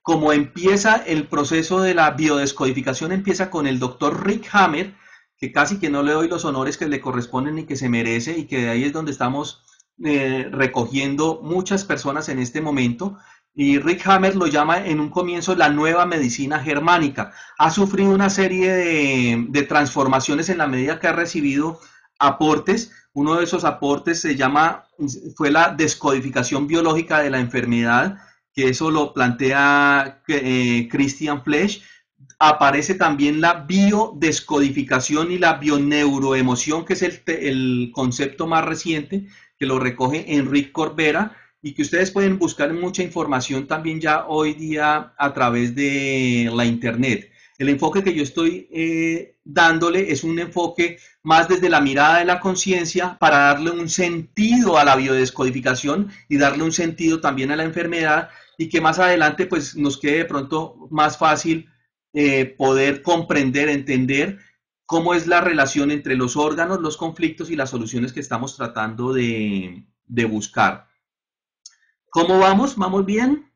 Como empieza el proceso de la biodescodificación, empieza con el doctor Rick Hammer, que casi que no le doy los honores que le corresponden y que se merece, y que de ahí es donde estamos recogiendo muchas personas en este momento. Y Rick Hammer lo llama en un comienzo la nueva medicina germánica. Ha sufrido una serie de transformaciones en la medida que ha recibido aportes. Uno de esos aportes fue la descodificación biológica de la enfermedad, que eso lo plantea Christian Flesch. Aparece también la biodescodificación y la bioneuroemoción, que es el concepto más reciente, que lo recoge Enrique Corbera y que ustedes pueden buscar mucha información también ya hoy día a través de la internet. El enfoque que yo estoy dándole es un enfoque más desde la mirada de la conciencia para darle un sentido a la biodescodificación y darle un sentido también a la enfermedad y que más adelante pues nos quede de pronto más fácil poder comprender, entender cómo es la relación entre los órganos, los conflictos y las soluciones que estamos tratando de buscar. ¿Cómo vamos? ¿Vamos bien?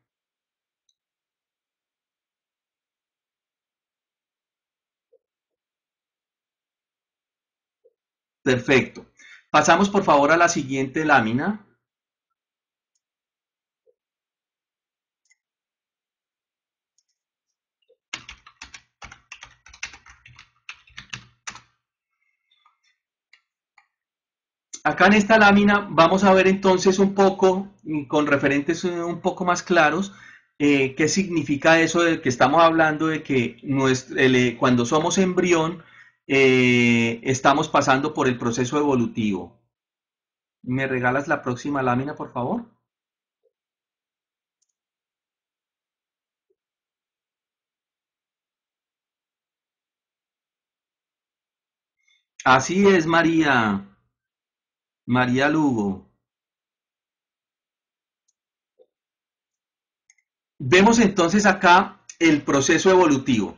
Perfecto. Pasamos por favor a la siguiente lámina. Acá en esta lámina vamos a ver entonces un poco, con referentes un poco más claros, ¿Qué significa eso de que estamos hablando de que cuando somos embrión estamos pasando por el proceso evolutivo? ¿Me regalas la próxima lámina, por favor? Así es, María, María Lugo. Vemos entonces acá el proceso evolutivo.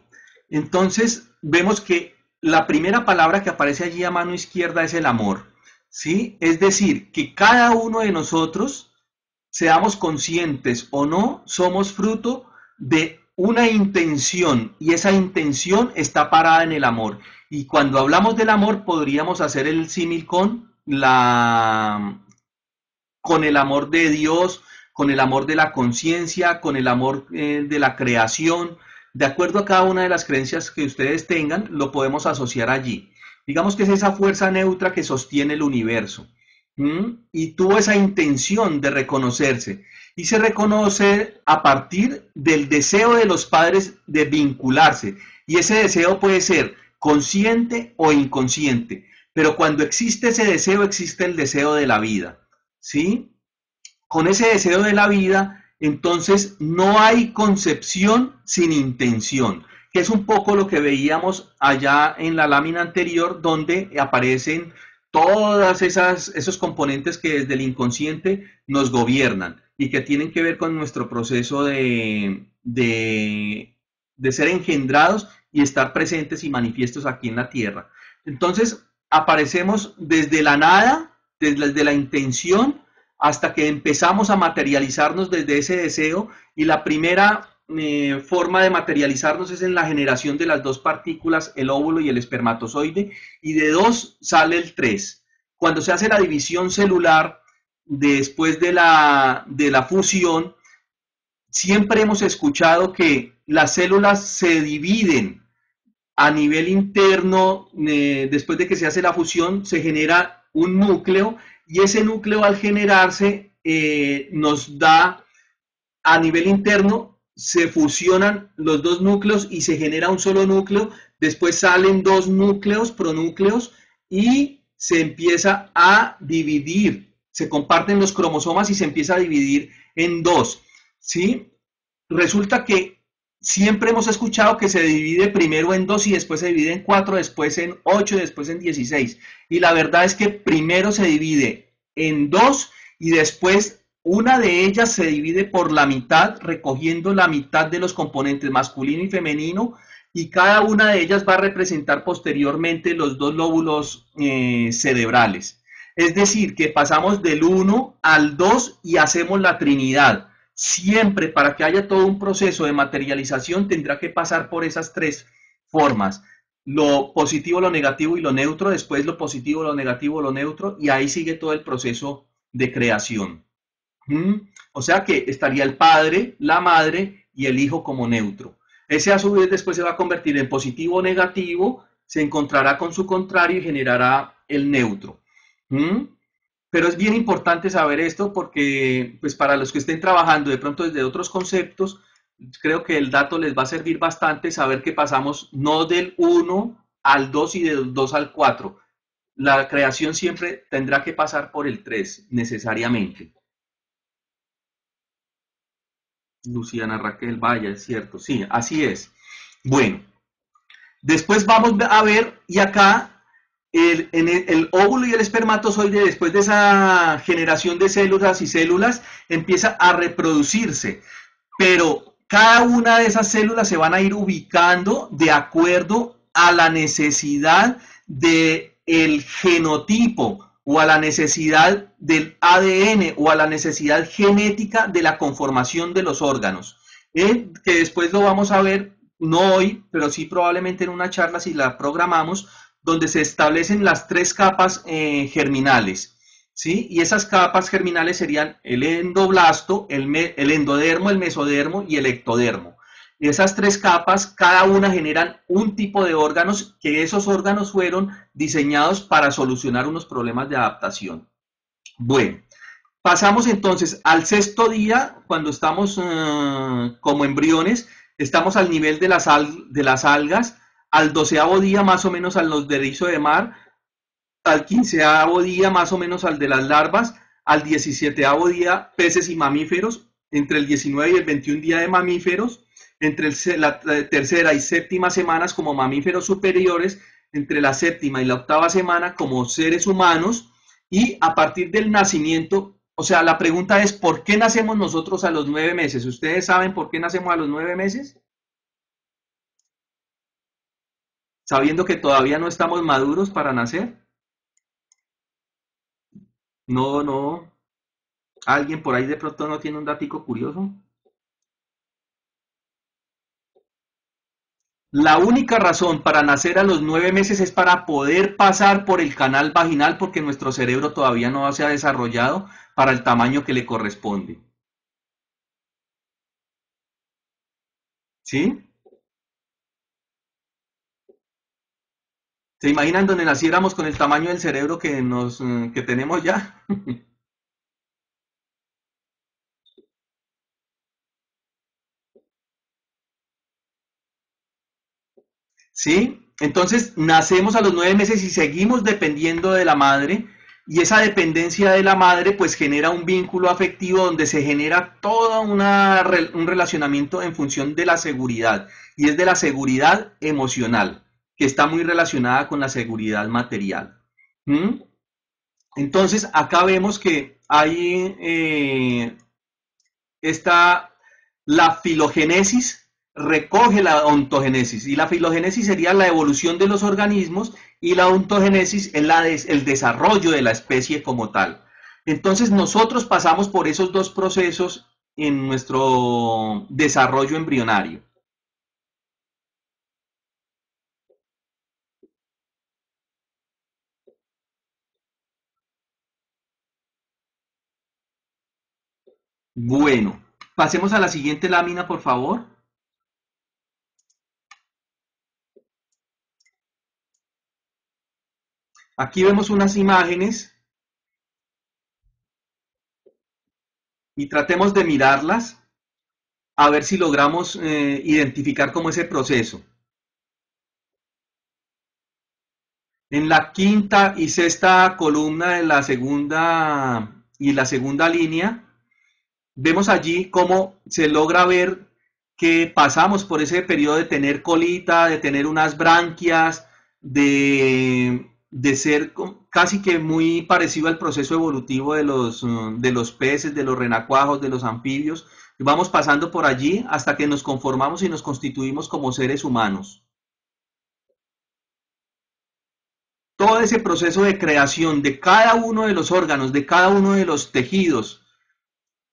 Entonces vemos que la primera palabra que aparece allí a mano izquierda es el amor, ¿sí? Es decir, que cada uno de nosotros, seamos conscientes o no, somos fruto de una intención y esa intención está parada en el amor. Y cuando hablamos del amor podríamos hacer el símil con el amor de Dios, con el amor de la conciencia, con el amor de la creación. De acuerdo a cada una de las creencias que ustedes tengan, lo podemos asociar allí. Digamos que es esa fuerza neutra que sostiene el universo. Y tuvo esa intención de reconocerse. Y se reconoce a partir del deseo de los padres de vincularse. Y ese deseo puede ser consciente o inconsciente. Pero cuando existe ese deseo, existe el deseo de la vida. ¿Sí? Con ese deseo de la vida, entonces no hay concepción sin intención, que es un poco lo que veíamos allá en la lámina anterior, donde aparecen todas esos componentes que desde el inconsciente nos gobiernan y que tienen que ver con nuestro proceso de ser engendrados y estar presentes y manifiestos aquí en la tierra. Entonces, aparecemos desde la nada, desde la intención, hasta que empezamos a materializarnos desde ese deseo y la primera forma de materializarnos es en la generación de las dos partículas, el óvulo y el espermatozoide, y de dos sale el tres. Cuando se hace la división celular, después de la fusión, siempre hemos escuchado que las células se dividen a nivel interno. Después de que se hace la fusión, se genera un núcleo y ese núcleo al generarse nos da a nivel interno, se fusionan los dos núcleos y se genera un solo núcleo, después salen dos núcleos, pronúcleos, y se empieza a dividir, se comparten los cromosomas y se empieza a dividir en dos, ¿sí? Resulta que siempre hemos escuchado que se divide primero en dos y después se divide en cuatro, después en ocho y después en 16. Y la verdad es que primero se divide en dos y después una de ellas se divide por la mitad, recogiendo la mitad de los componentes masculino y femenino, y cada una de ellas va a representar posteriormente los dos lóbulos cerebrales. Es decir, que pasamos del 1 al 2 y hacemos la trinidad. Siempre para que haya todo un proceso de materialización tendrá que pasar por esas tres formas: lo positivo, lo negativo y lo neutro, después lo positivo, lo negativo, lo neutro, y ahí sigue todo el proceso de creación. O sea que estaría el padre, la madre y el hijo como neutro. Ese a su vez después se va a convertir en positivo o negativo, se encontrará con su contrario y generará el neutro. Pero es bien importante saber esto porque, pues, para los que estén trabajando de pronto desde otros conceptos, creo que el dato les va a servir bastante saber que pasamos no del 1 al 2 y del 2 al 4. La creación siempre tendrá que pasar por el 3 necesariamente. Luciana Raquel, vaya, es cierto, sí, así es. Bueno, después vamos a ver, y acá el óvulo y el espermatozoide, después de esa generación de células y células, empieza a reproducirse, pero cada una de esas células se van a ir ubicando de acuerdo a la necesidad del genotipo o a la necesidad del ADN o a la necesidad genética de la conformación de los órganos, que después lo vamos a ver, no hoy, pero sí probablemente en una charla si la programamos, donde se establecen las tres capas germinales, ¿sí? Y esas capas germinales serían el endoblasto, el endodermo, el mesodermo y el ectodermo. Y esas tres capas, cada una generan un tipo de órganos, que esos órganos fueron diseñados para solucionar unos problemas de adaptación. Bueno, Pasamos entonces al sexto día, cuando estamos como embriones, estamos al nivel de las algas, al doceavo día más o menos a los de erizo de mar, al quinceavo día más o menos al de las larvas, al diecisieteavo día peces y mamíferos, entre el 19 y el 21 día de mamíferos, entre la tercera y séptima semanas como mamíferos superiores, entre la séptima y la octava semana como seres humanos, y a partir del nacimiento, o sea, la pregunta es, ¿por qué nacemos nosotros a los 9 meses? ¿Ustedes saben por qué nacemos a los 9 meses? Sabiendo que todavía no estamos maduros para nacer. No, no. ¿Alguien por ahí de pronto no tiene un datico curioso? La única razón para nacer a los 9 meses es para poder pasar por el canal vaginal porque nuestro cerebro todavía no se ha desarrollado para el tamaño que le corresponde. ¿Sí? ¿Se imaginan donde naciéramos con el tamaño del cerebro que tenemos ya? ¿Sí? Entonces nacemos a los 9 meses y seguimos dependiendo de la madre, y esa dependencia de la madre pues genera un vínculo afectivo donde se genera todo un relacionamiento en función de la seguridad, y es de la seguridad emocional, que está muy relacionada con la seguridad material. ¿Mm? Entonces acá vemos que hay está la filogenesis, recoge la ontogénesis, y la filogenesis sería la evolución de los organismos, y la ontogénesis es el desarrollo de la especie como tal. Entonces nosotros pasamos por esos dos procesos en nuestro desarrollo embrionario. Bueno, pasemos a la siguiente lámina, por favor. Aquí vemos unas imágenes y tratemos de mirarlas a ver si logramos identificar cómo es ese proceso. En la quinta y sexta columna de la segunda línea, vemos allí cómo se logra ver que pasamos por ese periodo de tener colita, de tener unas branquias, de ser casi que muy parecido al proceso evolutivo de los peces, de los renacuajos, de los anfibios. Vamos pasando por allí hasta que nos conformamos y nos constituimos como seres humanos. Todo ese proceso de creación de cada uno de los órganos, de cada uno de los tejidos,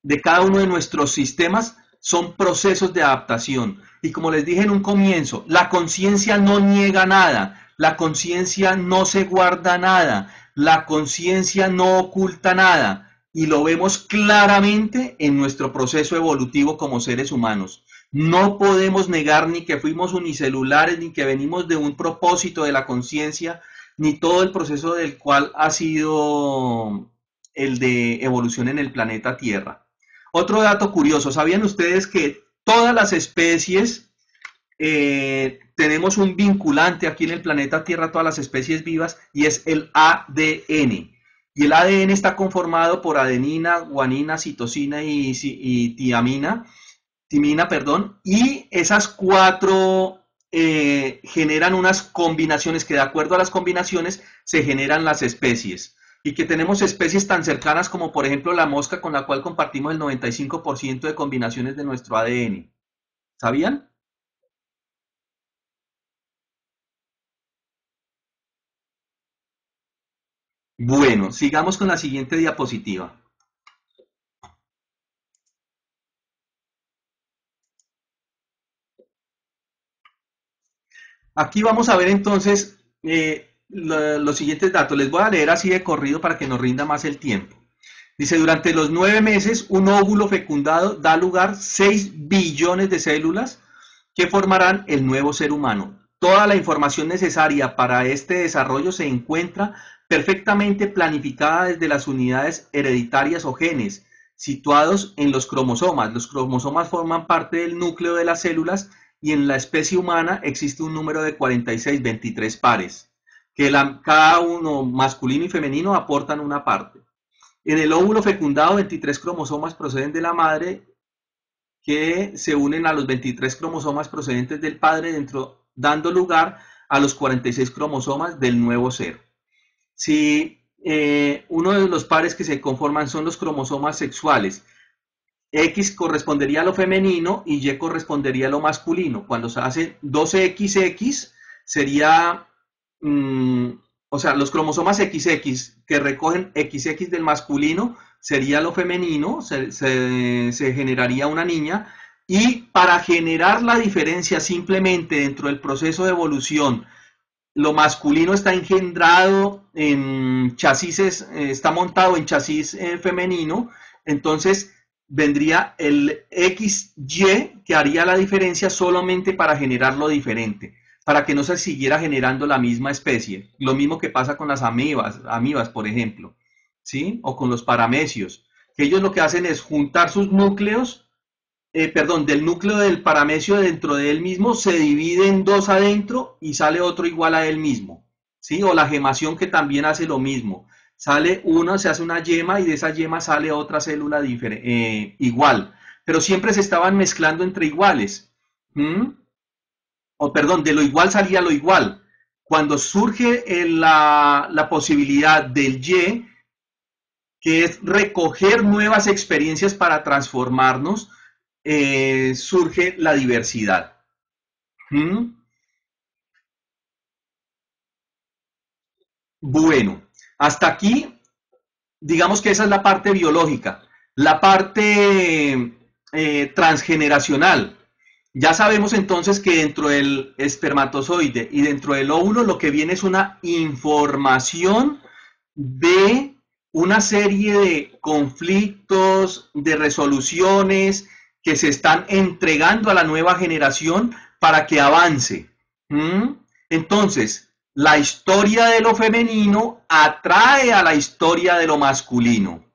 de cada uno de nuestros sistemas, son procesos de adaptación. Y como les dije en un comienzo, la conciencia no niega nada, la conciencia no se guarda nada, la conciencia no oculta nada. Y lo vemos claramente en nuestro proceso evolutivo como seres humanos. No podemos negar ni que fuimos unicelulares, ni que venimos de un propósito de la conciencia, ni todo el proceso del cual ha sido el de evolución en el planeta Tierra. Otro dato curioso, ¿sabían ustedes que todas las especies tenemos un vinculante aquí en el planeta Tierra, todas las especies vivas, y es el ADN? Y el ADN está conformado por adenina, guanina, citosina y timina, perdón, y esas cuatro generan unas combinaciones que de acuerdo a las combinaciones se generan las especies. Y que tenemos especies tan cercanas como por ejemplo la mosca con la cual compartimos el 95% de combinaciones de nuestro ADN. ¿Sabían? Bueno, sigamos con la siguiente diapositiva. Aquí vamos a ver entonces los siguientes datos. Les voy a leer así de corrido para que nos rinda más el tiempo. Dice, durante los 9 meses, un óvulo fecundado da lugar 6 billones de células que formarán el nuevo ser humano. Toda la información necesaria para este desarrollo se encuentra perfectamente planificada desde las unidades hereditarias o genes, situados en los cromosomas. Los cromosomas forman parte del núcleo de las células y en la especie humana existe un número de 46, 23 pares, que cada uno masculino y femenino aportan una parte. En el óvulo fecundado, 23 cromosomas proceden de la madre que se unen a los 23 cromosomas procedentes del padre, dando lugar a los 46 cromosomas del nuevo ser. Si uno de los pares que se conforman son los cromosomas sexuales, X correspondería a lo femenino y Y correspondería a lo masculino. Cuando se hace 12XX sería, mmm, o sea, los cromosomas XX que recogen XX del masculino sería lo femenino, se generaría una niña. Y para generar la diferencia simplemente dentro del proceso de evolución, lo masculino está engendrado en chasis, está montado en chasis femenino, entonces vendría el XY que haría la diferencia solamente para generar lo diferente, para que no se siguiera generando la misma especie. Lo mismo que pasa con las amibas por ejemplo, ¿sí? O con los paramecios, que ellos lo que hacen es juntar sus núcleos, perdón, del núcleo del paramecio dentro de él mismo, se divide en dos adentro y sale otro igual a él mismo, ¿sí? O la gemación que también hace lo mismo. Sale una, se hace una yema y de esa yema sale otra célula igual, pero siempre se estaban mezclando entre iguales. ¿Mm? O perdón, de lo igual salía lo igual. Cuando surge la posibilidad del Y, que es recoger nuevas experiencias para transformarnos, surge la diversidad. ¿Mm? Bueno, hasta aquí, digamos que esa es la parte biológica. La parte transgeneracional. Ya sabemos entonces que dentro del espermatozoide y dentro del óvulo lo que viene es una información de una serie de conflictos, de resoluciones que se están entregando a la nueva generación para que avance. ¿Mm? Entonces, la historia de lo femenino atrae a la historia de lo masculino.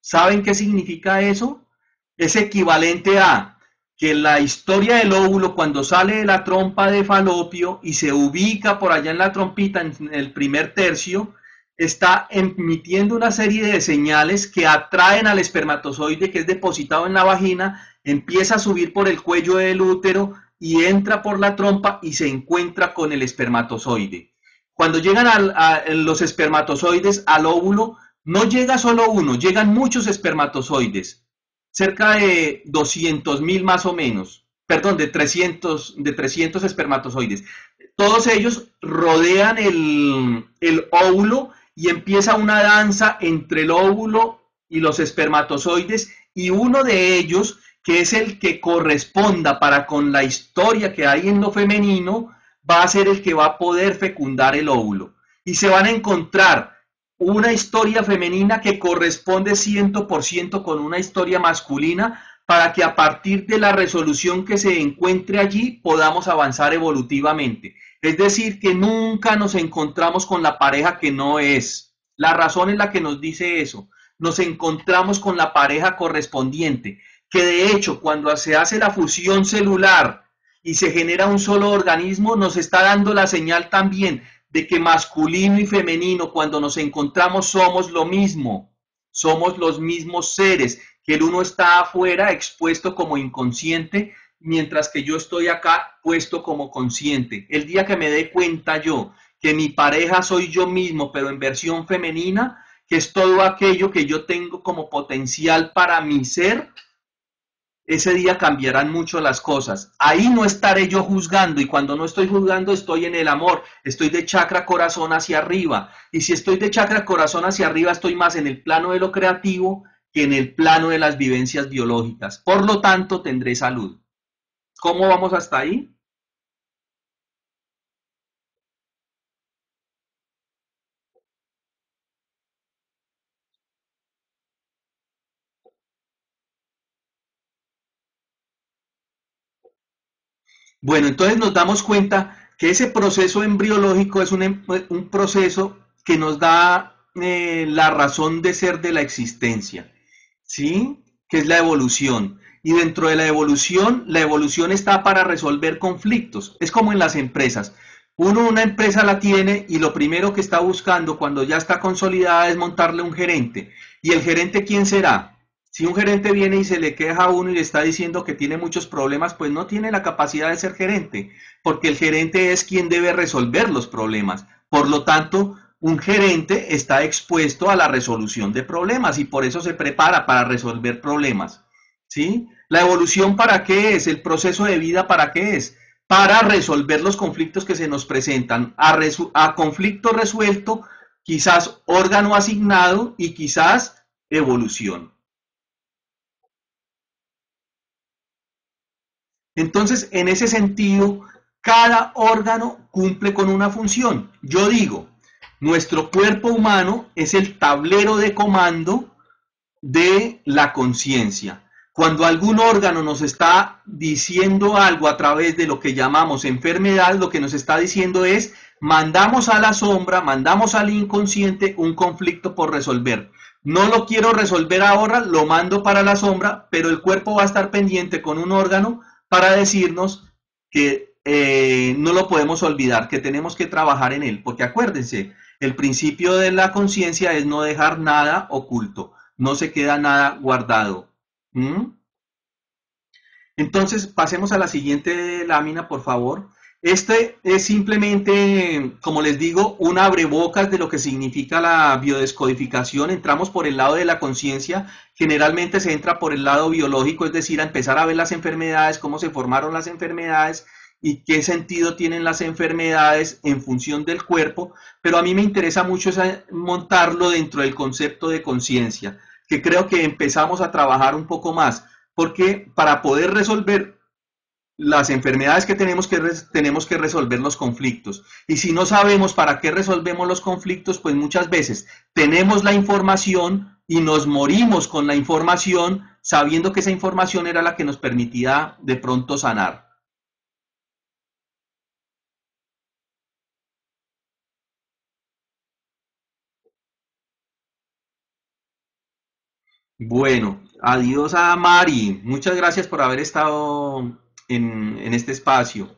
¿Saben qué significa eso? Es equivalente a que la historia del óvulo cuando sale de la trompa de Falopio y se ubica por allá en la trompita, en el primer tercio, está emitiendo una serie de señales que atraen al espermatozoide que es depositado en la vagina, empieza a subir por el cuello del útero y entra por la trompa y se encuentra con el espermatozoide. Cuando llegan los espermatozoides al óvulo, no llega solo uno, llegan muchos espermatozoides, cerca de 200.000 más o menos, perdón, de 300 espermatozoides. Todos ellos rodean el óvulo y empieza una danza entre el óvulo y los espermatozoides y uno de ellos, que es el que corresponda para con la historia que hay en lo femenino, va a ser el que va a poder fecundar el óvulo. Y se van a encontrar una historia femenina que corresponde 100% con una historia masculina para que a partir de la resolución que se encuentre allí podamos avanzar evolutivamente. Es decir, que nunca nos encontramos con la pareja que no es. La razón es la que nos dice eso. Nos encontramos con la pareja correspondiente, que de hecho cuando se hace la fusión celular y se genera un solo organismo, nos está dando la señal también de que masculino y femenino, cuando nos encontramos, somos lo mismo, somos los mismos seres, que el uno está afuera expuesto como inconsciente, mientras que yo estoy acá puesto como consciente. El día que me dé cuenta yo que mi pareja soy yo mismo, pero en versión femenina, que es todo aquello que yo tengo como potencial para mi ser, ese día cambiarán mucho las cosas. Ahí no estaré yo juzgando y cuando no estoy juzgando estoy en el amor, estoy de chakra corazón hacia arriba. Y si estoy de chakra corazón hacia arriba estoy más en el plano de lo creativo que en el plano de las vivencias biológicas. Por lo tanto tendré salud. ¿Cómo vamos hasta ahí? Bueno, entonces nos damos cuenta que ese proceso embriológico es un proceso que nos da la razón de ser de la existencia, ¿sí? Que es la evolución. Y dentro de la evolución está para resolver conflictos. Es como en las empresas. Uno una empresa la tiene y lo primero que está buscando cuando ya está consolidada es montarle un gerente. ¿Y el gerente quién será? Si un gerente viene y se le queja a uno y le está diciendo que tiene muchos problemas, pues no tiene la capacidad de ser gerente, porque el gerente es quien debe resolver los problemas. Por lo tanto, un gerente está expuesto a la resolución de problemas y por eso se prepara para resolver problemas. ¿Sí? La evolución para qué es, el proceso de vida para qué es, para resolver los conflictos que se nos presentan, a conflicto resuelto, quizás órgano asignado y quizás evolución. Entonces, en ese sentido, cada órgano cumple con una función. Yo digo, nuestro cuerpo humano es el tablero de comando de la conciencia. Cuando algún órgano nos está diciendo algo a través de lo que llamamos enfermedad, lo que nos está diciendo es, mandamos a la sombra, mandamos al inconsciente un conflicto por resolver. No lo quiero resolver ahora, lo mando para la sombra, pero el cuerpo va a estar pendiente con un órgano para decirnos que no lo podemos olvidar, que tenemos que trabajar en él, porque acuérdense, el principio de la conciencia es no dejar nada oculto, no se queda nada guardado. ¿Mm? Entonces, pasemos a la siguiente lámina, por favor. Este es simplemente, como les digo, un abrebocas de lo que significa la biodescodificación. Entramos por el lado de la conciencia, generalmente se entra por el lado biológico, es decir, a empezar a ver las enfermedades, cómo se formaron las enfermedades y qué sentido tienen las enfermedades en función del cuerpo, pero a mí me interesa mucho montarlo dentro del concepto de conciencia, que creo que empezamos a trabajar un poco más, porque para poder resolver las enfermedades que tenemos que resolver los conflictos. Y si no sabemos para qué resolvemos los conflictos, pues muchas veces tenemos la información y nos morimos con la información sabiendo que esa información era la que nos permitía de pronto sanar. Bueno, adiós a Mari. Muchas gracias por haber estado en este espacio.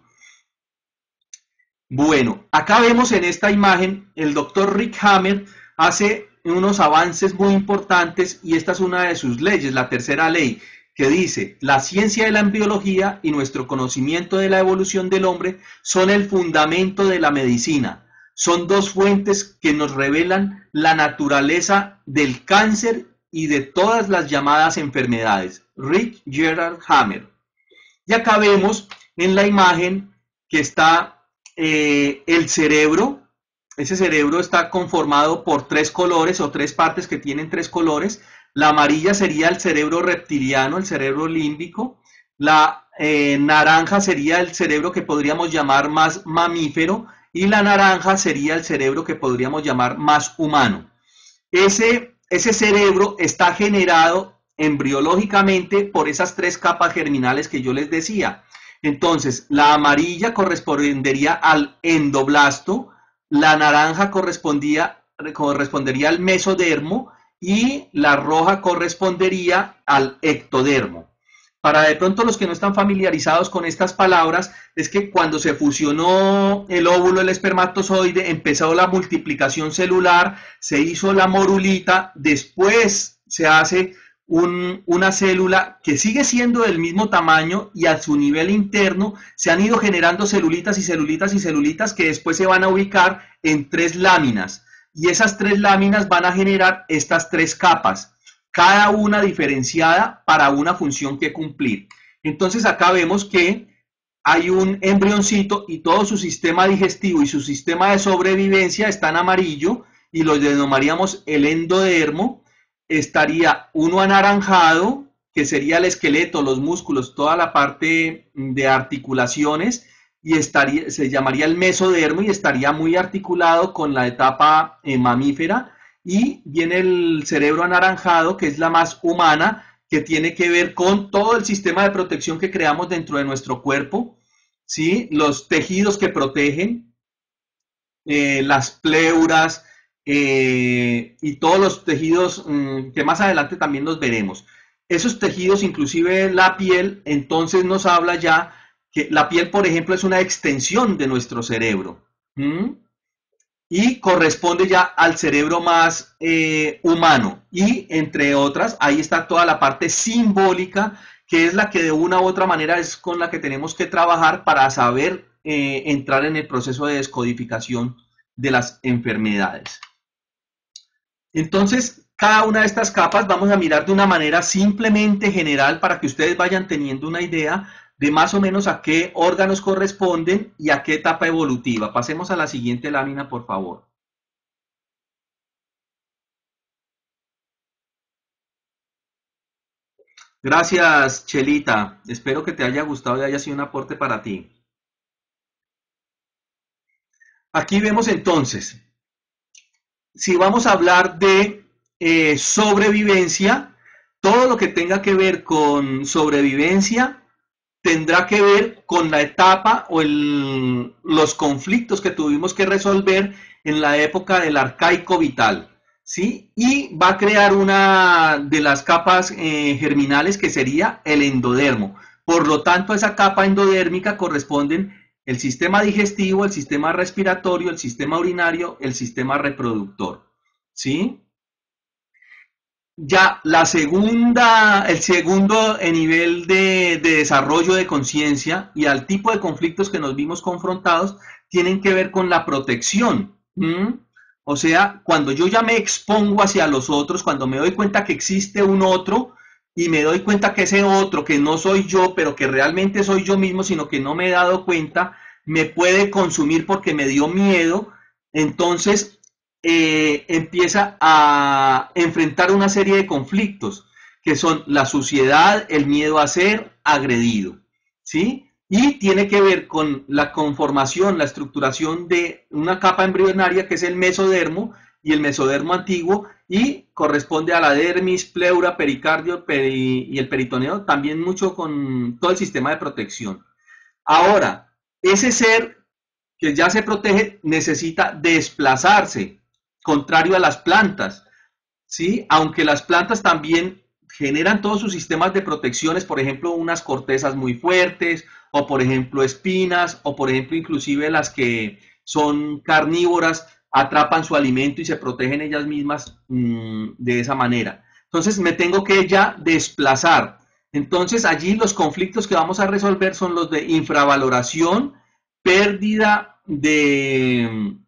Bueno, acá vemos en esta imagen el doctor Rick Hammer hace unos avances muy importantes y esta es una de sus leyes, la tercera ley, que dice, la ciencia de la embriología y nuestro conocimiento de la evolución del hombre son el fundamento de la medicina. Son dos fuentes que nos revelan la naturaleza del cáncer y de todas las llamadas enfermedades. Rick Gerard Hammer. Y acá vemos en la imagen que está el cerebro. Ese cerebro está conformado por tres colores o tres partes que tienen tres colores. La amarilla sería el cerebro reptiliano, el cerebro límbico. La naranja sería el cerebro que podríamos llamar más mamífero y la naranja sería el cerebro que podríamos llamar más humano. Ese cerebro está generado embriológicamente por esas tres capas germinales que yo les decía. Entonces, la amarilla correspondería al endoblasto, la naranja correspondería al mesodermo y la roja correspondería al ectodermo. Para de pronto los que no están familiarizados con estas palabras, es que cuando se fusionó el óvulo, el espermatozoide, empezó la multiplicación celular, se hizo la morulita, después se hace una célula que sigue siendo del mismo tamaño y a su nivel interno se han ido generando celulitas y celulitas y celulitas que después se van a ubicar en tres láminas. Y esas tres láminas van a generar estas tres capas, cada una diferenciada para una función que cumplir. Entonces acá vemos que hay un embrioncito y todo su sistema digestivo y su sistema de sobrevivencia está en amarillo y lo denominaríamos el endodermo. Estaría uno anaranjado, que sería el esqueleto, los músculos, toda la parte de articulaciones, y se llamaría el mesodermo y estaría muy articulado con la etapa mamífera. Y viene el cerebro anaranjado, que es la más humana, que tiene que ver con todo el sistema de protección que creamos dentro de nuestro cuerpo, ¿sí? Los tejidos que protegen, las pleuras, y todos los tejidos que más adelante también los veremos. Esos tejidos, inclusive la piel, entonces nos habla ya que la piel, por ejemplo, es una extensión de nuestro cerebro. ¿Mm? Y corresponde ya al cerebro más humano. Y entre otras, ahí está toda la parte simbólica, que es la que de una u otra manera es con la que tenemos que trabajar para saber entrar en el proceso de descodificación de las enfermedades. Entonces, cada una de estas capas vamos a mirar de una manera simplemente general para que ustedes vayan teniendo una idea de más o menos a qué órganos corresponden y a qué etapa evolutiva. Pasemos a la siguiente lámina, por favor. Gracias, Chelita. Espero que te haya gustado y haya sido un aporte para ti. Aquí vemos entonces, si vamos a hablar de sobrevivencia, todo lo que tenga que ver con sobrevivencia tendrá que ver con la etapa o los conflictos que tuvimos que resolver en la época del arcaico vital, ¿sí? Y va a crear una de las capas germinales que sería el endodermo. Por lo tanto, a esa capa endodérmica corresponden el sistema digestivo, el sistema respiratorio, el sistema urinario, el sistema reproductor, ¿sí? Ya la segunda, el segundo nivel de desarrollo de conciencia y al tipo de conflictos que nos vimos confrontados tienen que ver con la protección. ¿Mm? O sea, cuando yo ya me expongo hacia los otros, cuando me doy cuenta que existe un otro y me doy cuenta que ese otro, que no soy yo, pero que realmente soy yo mismo, sino que no me he dado cuenta, me puede consumir porque me dio miedo, entonces empieza a enfrentar una serie de conflictos que son la suciedad, el miedo a ser agredido, ¿sí? Y tiene que ver con la conformación, la estructuración de una capa embrionaria que es el mesodermo y el mesodermo antiguo y corresponde a la dermis, pleura, pericardio y el peritoneo, también mucho con todo el sistema de protección. Ahora, ese ser que ya se protege necesita desplazarse, contrario a las plantas, ¿sí? Aunque las plantas también generan todos sus sistemas de protecciones, por ejemplo, unas cortezas muy fuertes, o por ejemplo espinas, o por ejemplo inclusive las que son carnívoras atrapan su alimento y se protegen ellas mismas de esa manera. Entonces me tengo que ya desplazar. Entonces allí los conflictos que vamos a resolver son los de infravaloración, pérdida de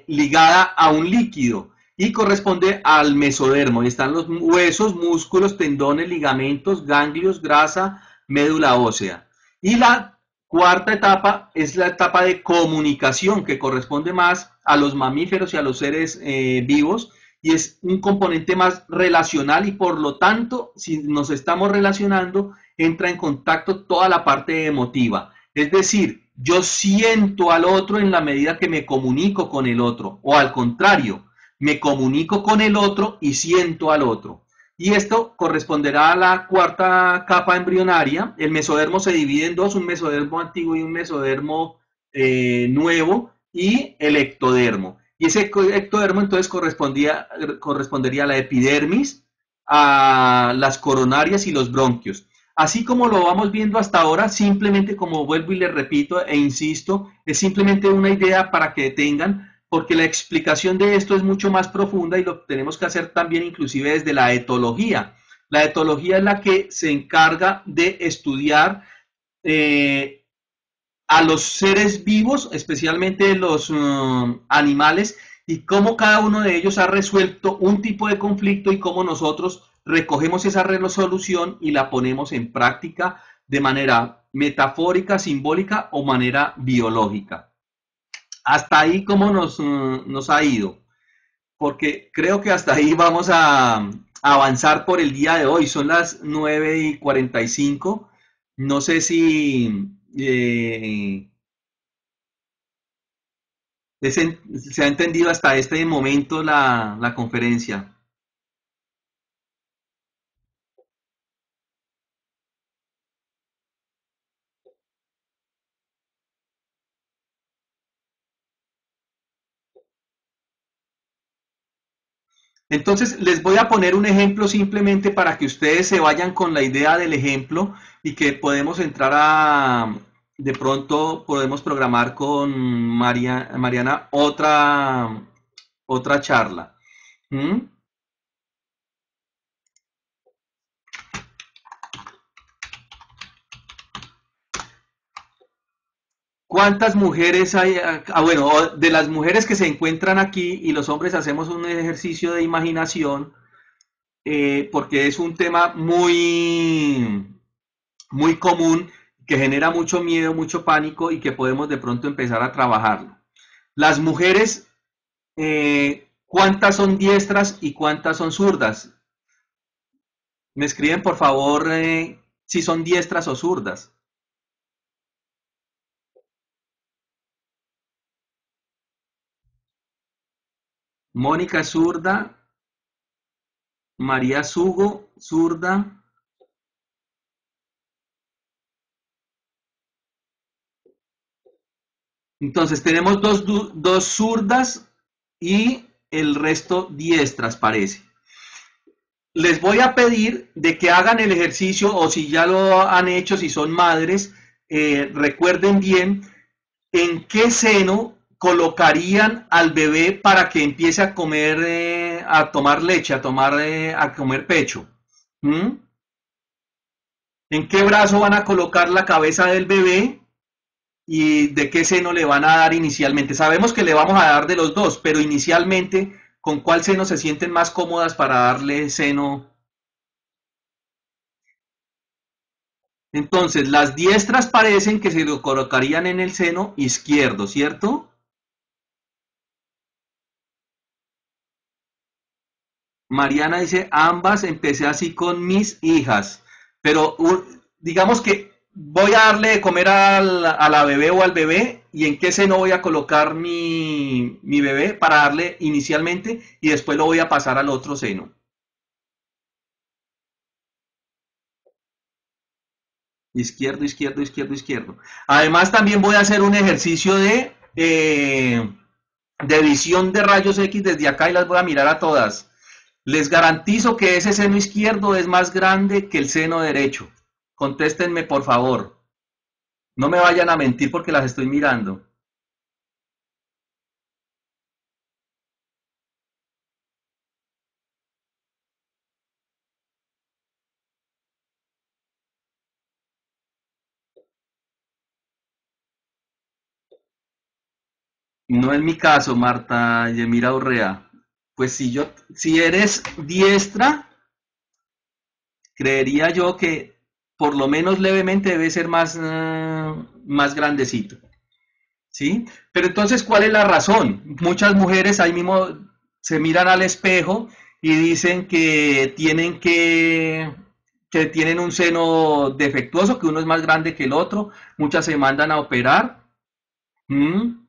ligada a un líquido y corresponde al mesodermo. Y están los huesos, músculos, tendones, ligamentos, ganglios, grasa, médula ósea. Y la cuarta etapa es la etapa de comunicación, que corresponde más a los mamíferos y a los seres vivos, y es un componente más relacional y por lo tanto, si nos estamos relacionando, entra en contacto toda la parte emotiva. Es decir, yo siento al otro en la medida que me comunico con el otro, o al contrario, me comunico con el otro y siento al otro. Y esto corresponderá a la cuarta capa embrionaria. El mesodermo se divide en dos, un mesodermo antiguo y un mesodermo nuevo, y el ectodermo. Y ese ectodermo entonces correspondería a la epidermis, a las coronarias y los bronquios. Así como lo vamos viendo hasta ahora, simplemente como vuelvo y le repito e insisto, es simplemente una idea para que tengan, porque la explicación de esto es mucho más profunda y lo tenemos que hacer también inclusive desde la etología. La etología es la que se encarga de estudiar a los seres vivos, especialmente los animales, y cómo cada uno de ellos ha resuelto un tipo de conflicto y cómo nosotros recogemos esa resolución y la ponemos en práctica de manera metafórica, simbólica o manera biológica. Hasta ahí cómo nos ha ido, porque creo que hasta ahí vamos a avanzar por el día de hoy. Son las 9:45. No sé si se ha entendido hasta este momento la conferencia. Entonces, les voy a poner un ejemplo simplemente para que ustedes se vayan con la idea del ejemplo y que podemos entrar de pronto podemos programar con Mariana otra charla. ¿Mm? ¿Cuántas mujeres hay? Bueno, de las mujeres que se encuentran aquí y los hombres hacemos un ejercicio de imaginación porque es un tema muy común que genera mucho miedo, mucho pánico y que podemos de pronto empezar a trabajarlo. Las mujeres, ¿cuántas son diestras y cuántas son zurdas? Me escriben por favor si son diestras o zurdas. Mónica zurda, María Sugo zurda. Entonces tenemos dos zurdas y el resto diestras parece. Les voy a pedir de que hagan el ejercicio o si ya lo han hecho, si son madres, recuerden bien en qué seno colocarían al bebé para que empiece a comer, a tomar leche, a comer pecho. ¿Mm? ¿En qué brazo van a colocar la cabeza del bebé y de qué seno le van a dar inicialmente? Sabemos que le vamos a dar de los dos, pero inicialmente, ¿con cuál seno se sienten más cómodas para darle seno? Entonces, las diestras parecen que se lo colocarían en el seno izquierdo, ¿cierto? Mariana dice, ambas empecé así con mis hijas, pero digamos que voy a darle de comer a la bebé o al bebé y en qué seno voy a colocar mi bebé para darle inicialmente y después lo voy a pasar al otro seno. Izquierdo, izquierdo, izquierdo, izquierdo. Además también voy a hacer un ejercicio de visión de rayos X desde acá y las voy a mirar a todas. Les garantizo que ese seno izquierdo es más grande que el seno derecho. Contéstenme, por favor. No me vayan a mentir porque las estoy mirando. No es mi caso, Marta Yemira Urrea. Pues si eres diestra, creería yo que por lo menos levemente debe ser más grandecito. ¿Sí? Pero entonces, ¿cuál es la razón? Muchas mujeres ahí mismo se miran al espejo y dicen que tienen un seno defectuoso, que uno es más grande que el otro, muchas se mandan a operar, ¿m?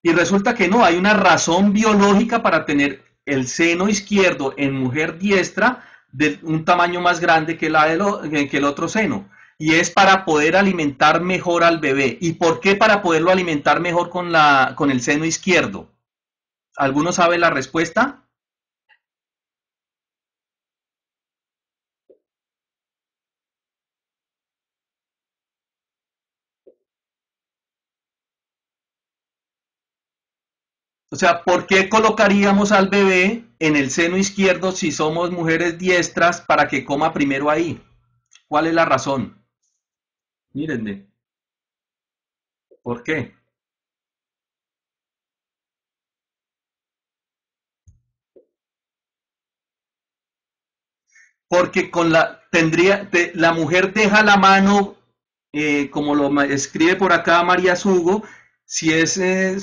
Y resulta que no, hay una razón biológica para tener el seno izquierdo en mujer diestra de un tamaño más grande que el otro seno. Y es para poder alimentar mejor al bebé. ¿Y por qué para poderlo alimentar mejor con el seno izquierdo? ¿Alguno sabe la respuesta? O sea, ¿por qué colocaríamos al bebé en el seno izquierdo si somos mujeres diestras para que coma primero ahí? ¿Cuál es la razón? Mírenme, ¿por qué? Porque la mujer deja la mano, como escribe por acá María Sugo, si es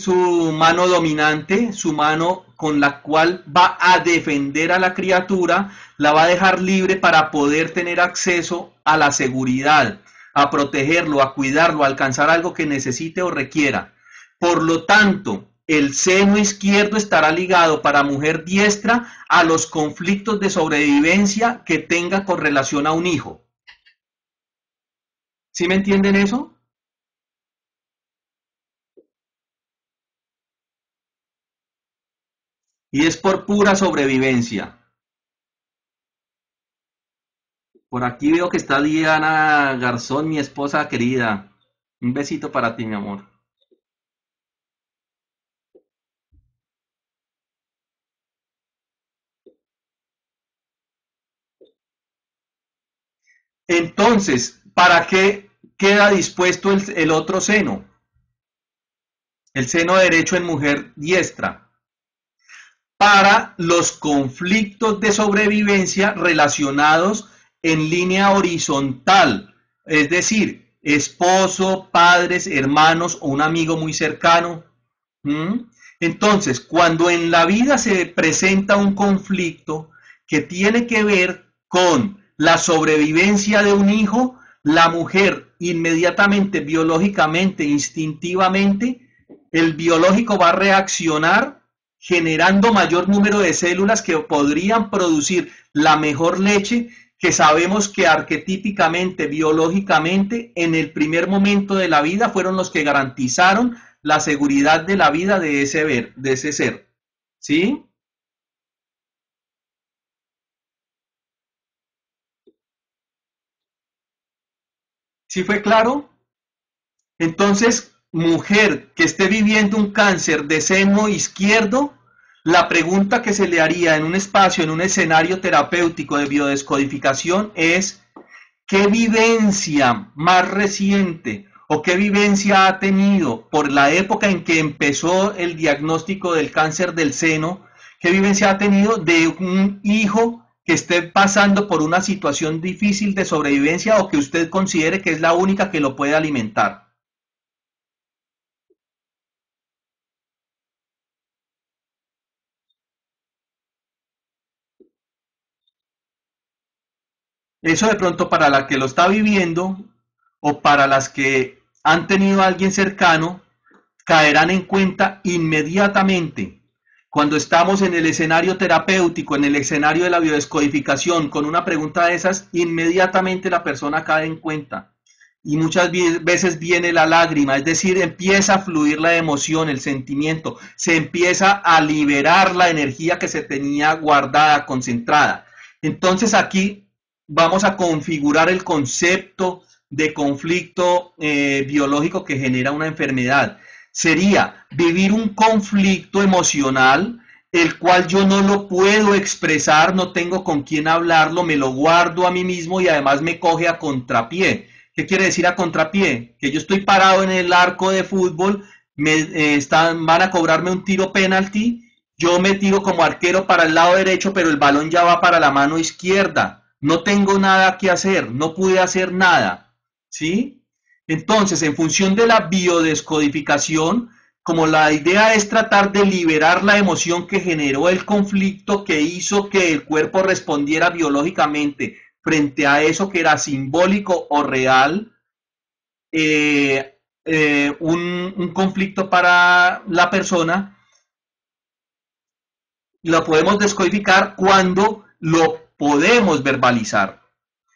su mano dominante, su mano con la cual va a defender a la criatura, la va a dejar libre para poder tener acceso a la seguridad, a protegerlo, a cuidarlo, a alcanzar algo que necesite o requiera. Por lo tanto, el seno izquierdo estará ligado para mujer diestra a los conflictos de sobrevivencia que tenga con relación a un hijo. ¿Sí me entienden eso? y es por pura sobrevivencia. Por aquí veo que está Diana Garzón, mi esposa querida. Un besito para ti, mi amor. Entonces, ¿para qué queda dispuesto el otro seno? El seno derecho en mujer diestra. Para los conflictos de sobrevivencia relacionados en línea horizontal, es decir, esposo, padres, hermanos o un amigo muy cercano. ¿Mm? Entonces, cuando en la vida se presenta un conflicto que tiene que ver con la sobrevivencia de un hijo, la mujer inmediatamente, biológicamente, instintivamente, el biológico va a reaccionar generando mayor número de células que podrían producir la mejor leche, que sabemos que arquetípicamente, biológicamente, en el primer momento de la vida fueron los que garantizaron la seguridad de la vida de ese ser. ¿Sí? ¿Sí fue claro? Entonces, mujer que esté viviendo un cáncer de seno izquierdo, la pregunta que se le haría en un espacio, en un escenario terapéutico de biodescodificación es: ¿qué vivencia más reciente o qué vivencia ha tenido por la época en que empezó el diagnóstico del cáncer del seno? ¿Qué vivencia ha tenido de un hijo que esté pasando por una situación difícil de sobrevivencia o que usted considere que es la única que lo puede alimentar? Eso de pronto para la que lo está viviendo o para las que han tenido a alguien cercano, caerán en cuenta inmediatamente. Cuando estamos en el escenario terapéutico, en el escenario de la biodescodificación, con una pregunta de esas, inmediatamente la persona cae en cuenta. Y muchas veces viene la lágrima, es decir, empieza a fluir la emoción, el sentimiento, se empieza a liberar la energía que se tenía guardada, concentrada. Entonces aquí vamos a configurar el concepto de conflicto biológico que genera una enfermedad. Sería vivir un conflicto emocional el cual yo no lo puedo expresar, no tengo con quién hablarlo, me lo guardo a mí mismo y además me coge a contrapié. ¿Qué quiere decir a contrapié? Que yo estoy parado en el arco de fútbol, van a cobrarme un tiro penalti, yo me tiro como arquero para el lado derecho, pero el balón ya va para la mano izquierda. No tengo nada que hacer, no pude hacer nada. ¿Sí? Entonces, en función de la biodescodificación, como la idea es tratar de liberar la emoción que generó el conflicto que hizo que el cuerpo respondiera biológicamente frente a eso que era simbólico o real, un conflicto para la persona, lo podemos descodificar cuando lo podemos verbalizar,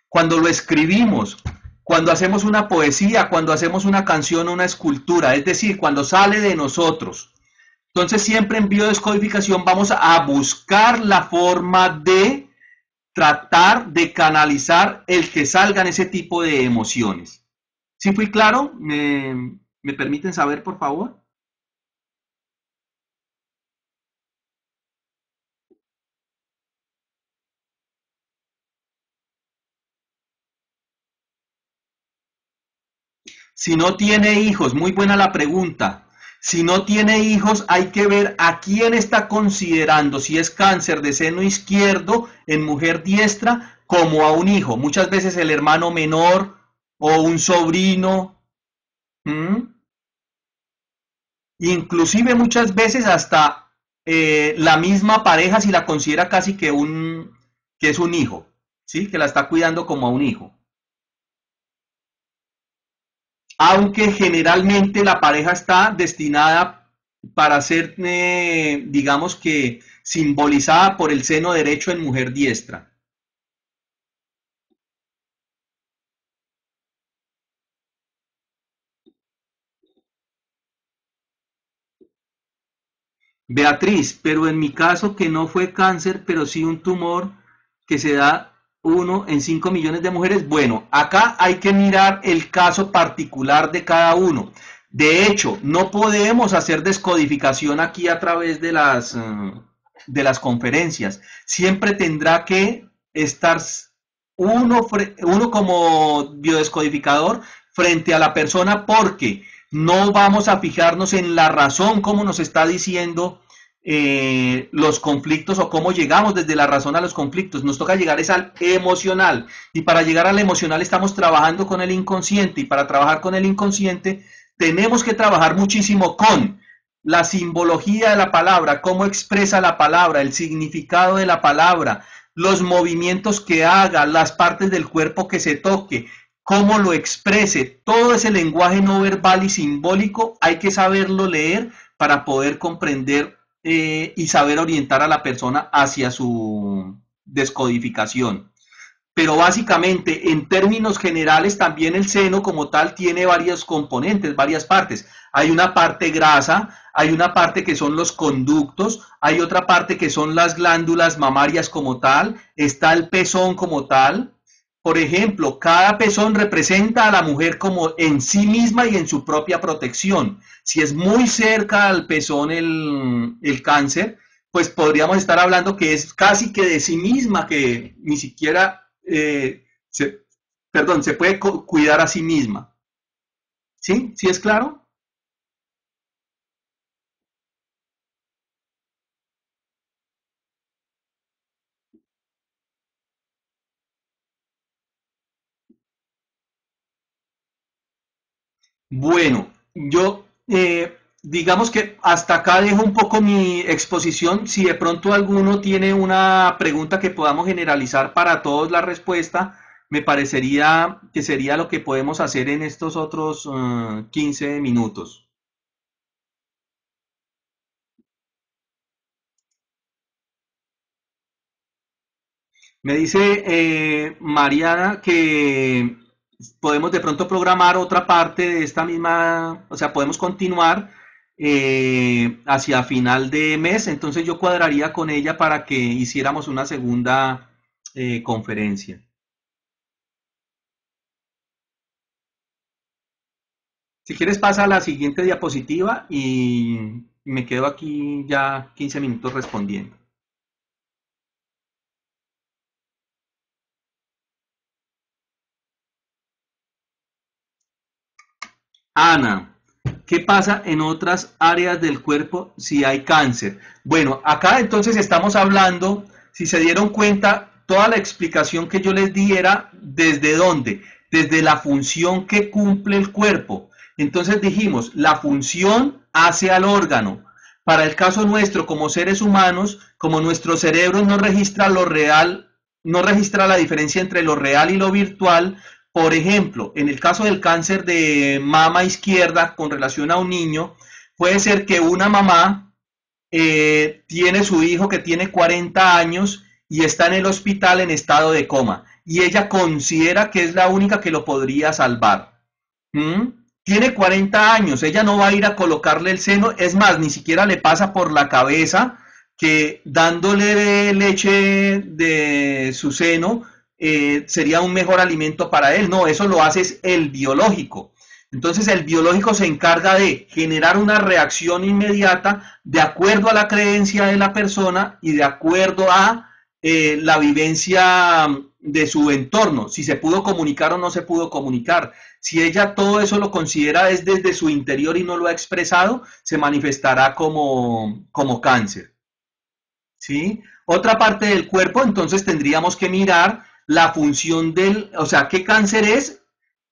cuando lo escribimos, cuando hacemos una poesía, cuando hacemos una canción, una escultura, es decir, cuando sale de nosotros. Entonces siempre en biodescodificación vamos a buscar la forma de tratar de canalizar el que salgan ese tipo de emociones. ¿Sí fui claro? ¿Me permiten saber, por favor? Si no tiene hijos, muy buena la pregunta. Si no tiene hijos, hay que ver a quién está considerando, si es cáncer de seno izquierdo en mujer diestra, como a un hijo. Muchas veces el hermano menor o un sobrino. ¿Mm? Inclusive muchas veces hasta la misma pareja si la considera casi que es un hijo, ¿sí? Que la está cuidando como a un hijo. Aunque generalmente la pareja está destinada para ser, digamos que, simbolizada por el seno derecho en mujer diestra. Beatriz, pero en mi caso que no fue cáncer, pero sí un tumor que se da 1 en 5 millones de mujeres. Bueno, acá hay que mirar el caso particular de cada uno. De hecho, no podemos hacer descodificación aquí a través de las conferencias. Siempre tendrá que estar uno como biodescodificador frente a la persona porque no vamos a fijarnos en la razón, como nos está diciendo los conflictos o cómo llegamos desde la razón a los conflictos. Nos toca llegar es al emocional y para llegar al emocional estamos trabajando con el inconsciente y para trabajar con el inconsciente tenemos que trabajar muchísimo con la simbología de la palabra, cómo expresa la palabra, el significado de la palabra, los movimientos que haga, las partes del cuerpo que se toque, cómo lo exprese, todo ese lenguaje no verbal y simbólico hay que saberlo leer para poder comprender y saber orientar a la persona hacia su descodificación. Pero básicamente, en términos generales, también el seno como tal tiene varios componentes, varias partes. Hay una parte grasa, hay una parte que son los conductos, hay otra parte que son las glándulas mamarias como tal, está el pezón como tal. Por ejemplo, cada pezón representa a la mujer como en sí misma y en su propia protección. Si es muy cerca al pezón el cáncer, pues podríamos estar hablando que es casi que de sí misma, que ni siquiera se, perdón, se puede cuidar a sí misma. ¿Sí? ¿Sí es claro? Bueno, yo digamos que hasta acá dejo un poco mi exposición. Si de pronto alguno tiene una pregunta que podamos generalizar para todos la respuesta, me parecería que sería lo que podemos hacer en estos otros 15 minutos. Me dice Mariana que podemos de pronto programar otra parte de esta misma, o sea, podemos continuar hacia final de mes, entonces yo cuadraría con ella para que hiciéramos una segunda conferencia. Si quieres pasa a la siguiente diapositiva y me quedo aquí ya 15 minutos respondiendo. Ana, ¿qué pasa en otras áreas del cuerpo si hay cáncer? Bueno, acá entonces estamos hablando, si se dieron cuenta, toda la explicación que yo les di era desde dónde, desde la función que cumple el cuerpo. Entonces dijimos, la función hace al órgano. Para el caso nuestro, como seres humanos, como nuestro cerebro no registra lo real, no registra la diferencia entre lo real y lo virtual, por ejemplo, en el caso del cáncer de mama izquierda con relación a un niño, puede ser que una mamá tiene su hijo que tiene 40 años y está en el hospital en estado de coma y ella considera que es la única que lo podría salvar. ¿Mm? Tiene 40 años, ella no va a ir a colocarle el seno, es más, ni siquiera le pasa por la cabeza que dándole leche de su seno sería un mejor alimento para él. No, eso lo hace es el biológico. Entonces el biológico se encarga de generar una reacción inmediata de acuerdo a la creencia de la persona y de acuerdo a la vivencia de su entorno, si se pudo comunicar o no se pudo comunicar. Si ella todo eso lo considera desde su interior y no lo ha expresado, se manifestará como cáncer. ¿Sí? Otra parte del cuerpo, entonces tendríamos que mirar la función o sea, qué cáncer es,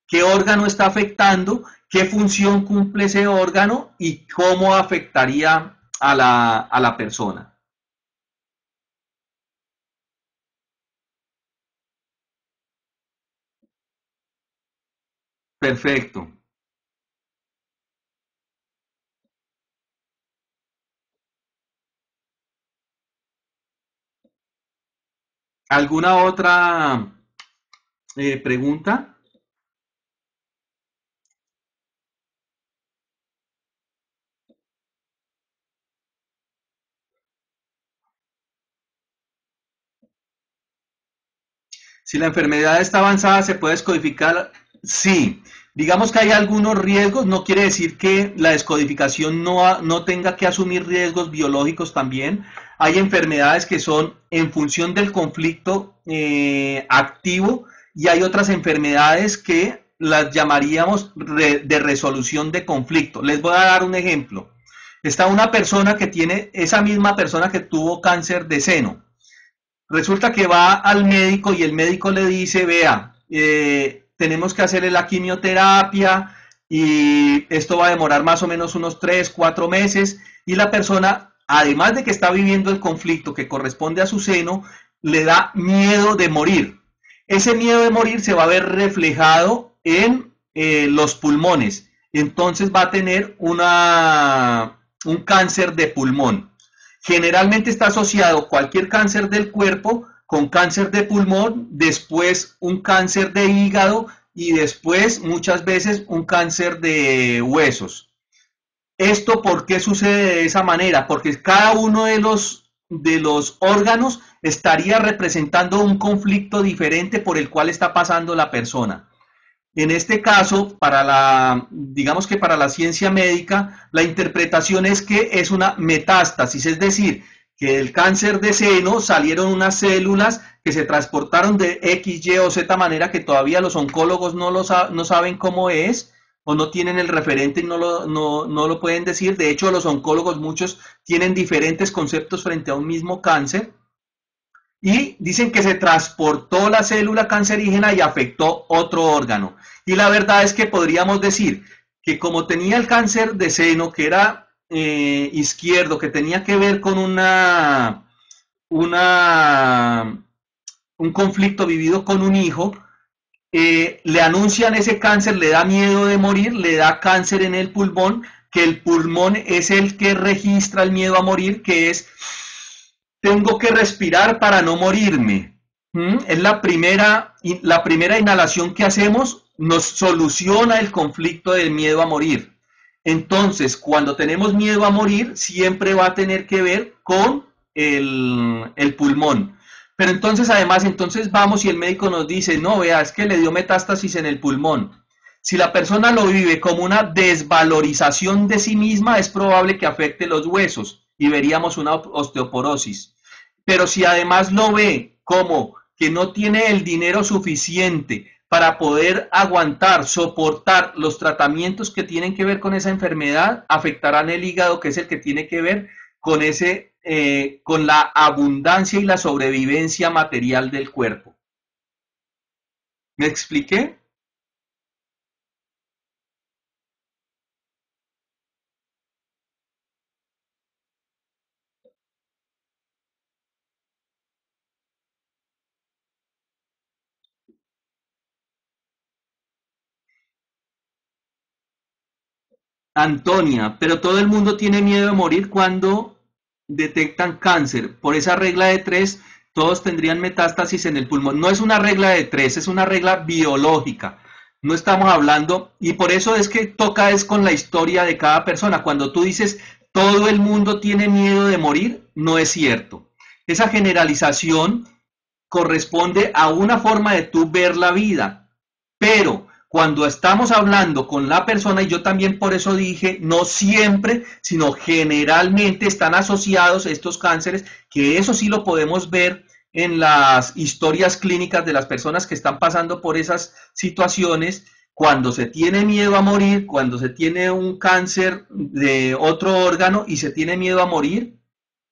qué órgano está afectando, qué función cumple ese órgano y cómo afectaría a la persona. Perfecto. ¿Alguna otra pregunta? Si la enfermedad está avanzada, ¿se puede descodificar? Sí. Digamos que hay algunos riesgos, no quiere decir que la descodificación no tenga que asumir riesgos biológicos también. Hay enfermedades que son en función del conflicto activo y hay otras enfermedades que las llamaríamos de resolución de conflicto. Les voy a dar un ejemplo. Está una persona que tiene, esa misma persona que tuvo cáncer de seno. Resulta que va al médico y el médico le dice, vea, tenemos que hacerle la quimioterapia y esto va a demorar más o menos unos 3, 4 meses y la persona, además de que está viviendo el conflicto que corresponde a su seno, le da miedo de morir. Ese miedo de morir se va a ver reflejado en los pulmones. Entonces va a tener un cáncer de pulmón. Generalmente está asociado cualquier cáncer del cuerpo con cáncer de pulmón, después un cáncer de hígado y después muchas veces un cáncer de huesos. ¿Esto por qué sucede de esa manera? Porque cada uno de los órganos estaría representando un conflicto diferente por el cual está pasando la persona. En este caso, digamos que para la ciencia médica, la interpretación es que es una metástasis, es decir, que del cáncer de seno salieron unas células que se transportaron de X, Y o Z manera que todavía los oncólogos no saben cómo es o no tienen el referente y no lo pueden decir. De hecho, los oncólogos muchos tienen diferentes conceptos frente a un mismo cáncer y dicen que se transportó la célula cancerígena y afectó otro órgano. Y la verdad es que podríamos decir que como tenía el cáncer de seno, que era izquierdo, que tenía que ver con una, un conflicto vivido con un hijo, le anuncian ese cáncer, le da miedo de morir, le da cáncer en el pulmón, que el pulmón es el que registra el miedo a morir, que es tengo que respirar para no morirme. Es la primera inhalación que hacemos, nos soluciona el conflicto del miedo a morir. Entonces, cuando tenemos miedo a morir, siempre va a tener que ver con el pulmón. Pero entonces, además, entonces vamos y el médico nos dice, no, vea, es que le dio metástasis en el pulmón. Si la persona lo vive como una desvalorización de sí misma, es probable que afecte los huesos y veríamos una osteoporosis. Pero si además lo ve como que no tiene el dinero suficiente para poder aguantar, soportar los tratamientos que tienen que ver con esa enfermedad, afectarán el hígado, que es el que tiene que ver con con la abundancia y la sobrevivencia material del cuerpo. ¿Me expliqué? Antonia, pero todo el mundo tiene miedo de morir cuando detectan cáncer. Por esa regla de tres, todos tendrían metástasis en el pulmón. No es una regla de tres, es una regla biológica. No estamos hablando, y por eso es que toca es con la historia de cada persona. Cuando tú dices todo el mundo tiene miedo de morir, no es cierto. Esa generalización corresponde a una forma de tú ver la vida, pero cuando estamos hablando con la persona, y yo también por eso dije, no siempre, sino generalmente están asociados estos cánceres, que eso sí lo podemos ver en las historias clínicas de las personas que están pasando por esas situaciones, cuando se tiene miedo a morir, cuando se tiene un cáncer de otro órgano y se tiene miedo a morir,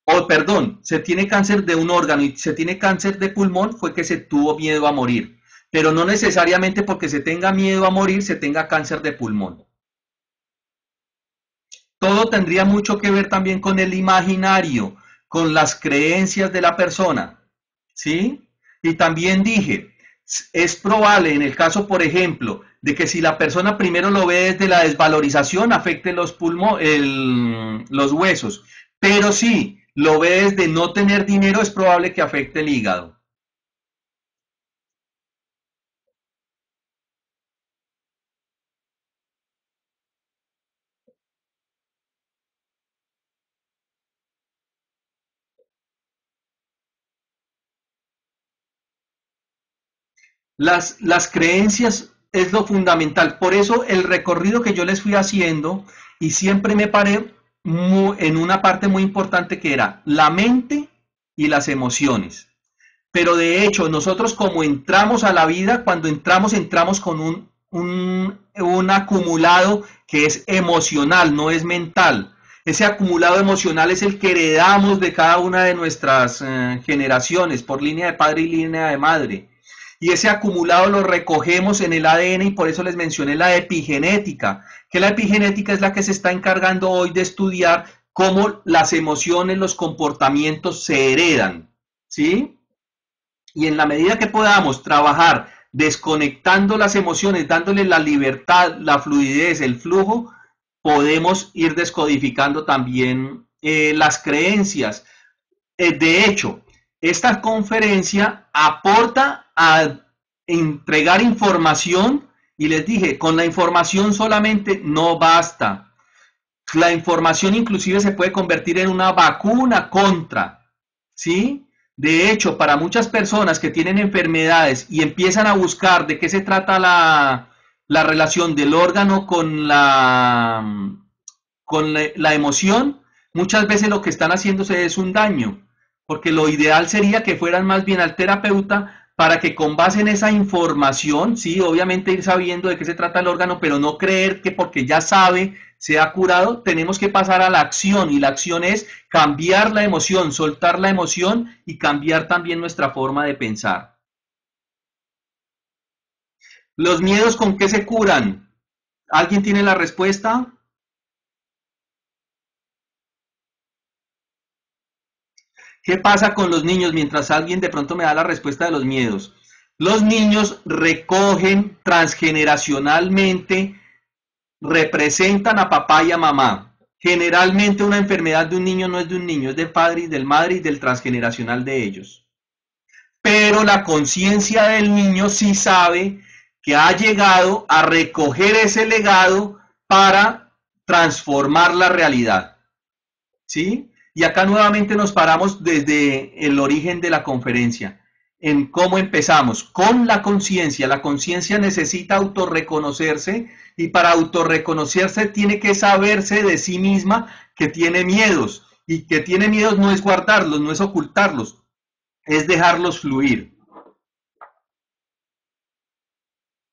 o perdón, se tiene cáncer de un órgano y se tiene cáncer de pulmón, fue que se tuvo miedo a morir. Pero no necesariamente porque se tenga miedo a morir, se tenga cáncer de pulmón. Todo tendría mucho que ver también con el imaginario, con las creencias de la persona, ¿sí? Y también dije, es probable en el caso, por ejemplo, de que si la persona primero lo ve desde la desvalorización, afecte los huesos, pero si lo ve desde no tener dinero, es probable que afecte el hígado. Las creencias es lo fundamental. Por eso el recorrido que yo les fui haciendo y siempre me paré en una parte muy importante que era la mente y las emociones. Pero de hecho, nosotros como entramos a la vida, cuando entramos con un acumulado que es emocional, no es mental. Ese acumulado emocional es el que heredamos de cada una de nuestras generaciones, por línea de padre y línea de madre. Y ese acumulado lo recogemos en el ADN y por eso les mencioné la epigenética, que la epigenética es la que se está encargando hoy de estudiar cómo las emociones, los comportamientos se heredan, ¿sí? Y en la medida que podamos trabajar desconectando las emociones, dándole la libertad, la fluidez, el flujo, podemos ir descodificando también las creencias. De hecho, esta conferencia aporta a entregar información y les dije, con la información solamente no basta. La información inclusive se puede convertir en una vacuna contra, ¿sí? De hecho, para muchas personas que tienen enfermedades y empiezan a buscar de qué se trata la relación del órgano con la emoción, muchas veces lo que están haciéndose es un daño, porque lo ideal sería que fueran más bien al terapeuta para que con base en esa información, sí, obviamente ir sabiendo de qué se trata el órgano, pero no creer que porque ya sabe, se ha curado, tenemos que pasar a la acción y la acción es cambiar la emoción, soltar la emoción y cambiar también nuestra forma de pensar. ¿Los miedos con qué se curan? ¿Alguien tiene la respuesta? ¿Qué pasa con los niños mientras alguien de pronto me da la respuesta de los miedos? Los niños recogen transgeneracionalmente, representan a papá y a mamá. Generalmente una enfermedad de un niño no es de un niño, es del padre y del madre y del transgeneracional de ellos. Pero la conciencia del niño sí sabe que ha llegado a recoger ese legado para transformar la realidad. ¿Sí? Y acá nuevamente nos paramos desde el origen de la conferencia, en cómo empezamos, con la conciencia. La conciencia necesita autorreconocerse y para autorreconocerse tiene que saberse de sí misma que tiene miedos. Y que tiene miedos no es guardarlos, no es ocultarlos, es dejarlos fluir.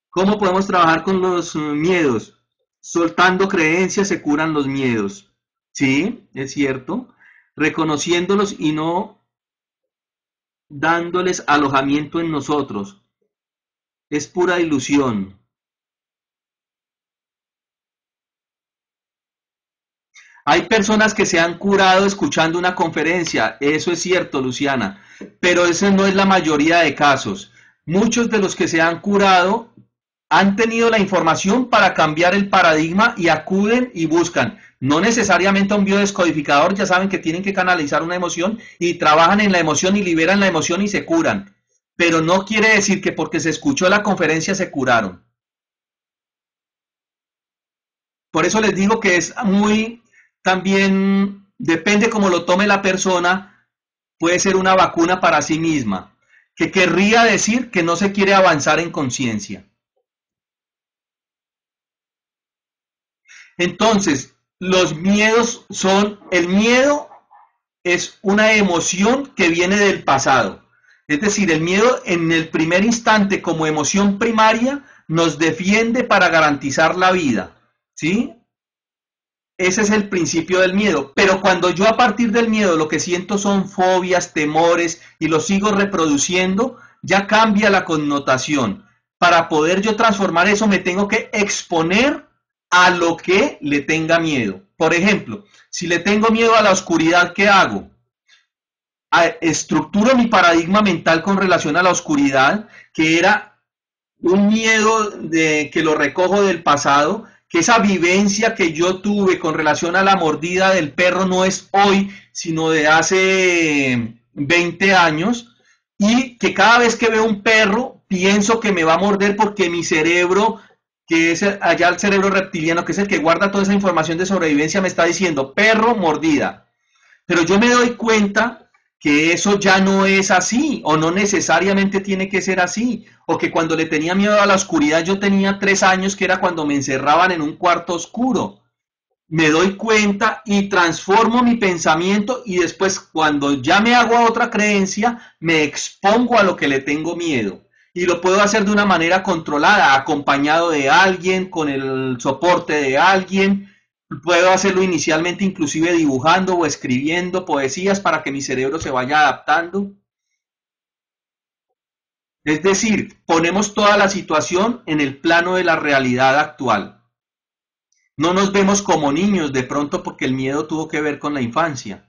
¿Cómo podemos trabajar con los miedos? Soltando creencias se curan los miedos. Sí, es cierto. Reconociéndolos y no dándoles alojamiento en nosotros. Es pura ilusión. Hay personas que se han curado escuchando una conferencia, eso es cierto, Luciana, pero esa no es la mayoría de casos. Muchos de los que se han curado han tenido la información para cambiar el paradigma y acuden y buscan. No necesariamente a un biodescodificador, ya saben que tienen que canalizar una emoción y trabajan en la emoción y liberan la emoción y se curan. Pero no quiere decir que porque se escuchó la conferencia se curaron. Por eso les digo que es muy, también depende cómo lo tome la persona, puede ser una vacuna para sí misma, que querría decir que no se quiere avanzar en conciencia. Entonces, los miedos el miedo es una emoción que viene del pasado. Es decir, el miedo en el primer instante como emoción primaria nos defiende para garantizar la vida, ¿sí? Ese es el principio del miedo. Pero cuando yo a partir del miedo lo que siento son fobias, temores y lo sigo reproduciendo, ya cambia la connotación. Para poder yo transformar eso me tengo que exponer a lo que le tenga miedo. Por ejemplo, si le tengo miedo a la oscuridad, ¿qué hago? Estructuro mi paradigma mental con relación a la oscuridad, que era un miedo de que lo recojo del pasado, que esa vivencia que yo tuve con relación a la mordida del perro no es hoy, sino de hace 20 años, y que cada vez que veo un perro pienso que me va a morder porque mi cerebro, que es allá el cerebro reptiliano, que es el que guarda toda esa información de sobrevivencia, me está diciendo perro, mordida. Pero yo me doy cuenta que eso ya no es así, o no necesariamente tiene que ser así, o que cuando le tenía miedo a la oscuridad yo tenía 3 años, que era cuando me encerraban en un cuarto oscuro. Me doy cuenta y transformo mi pensamiento y después cuando ya me hago a otra creencia, me expongo a lo que le tengo miedo. Y lo puedo hacer de una manera controlada, acompañado de alguien, con el soporte de alguien. Puedo hacerlo inicialmente inclusive dibujando o escribiendo poesías para que mi cerebro se vaya adaptando. Es decir, ponemos toda la situación en el plano de la realidad actual. No nos vemos como niños de pronto porque el miedo tuvo que ver con la infancia,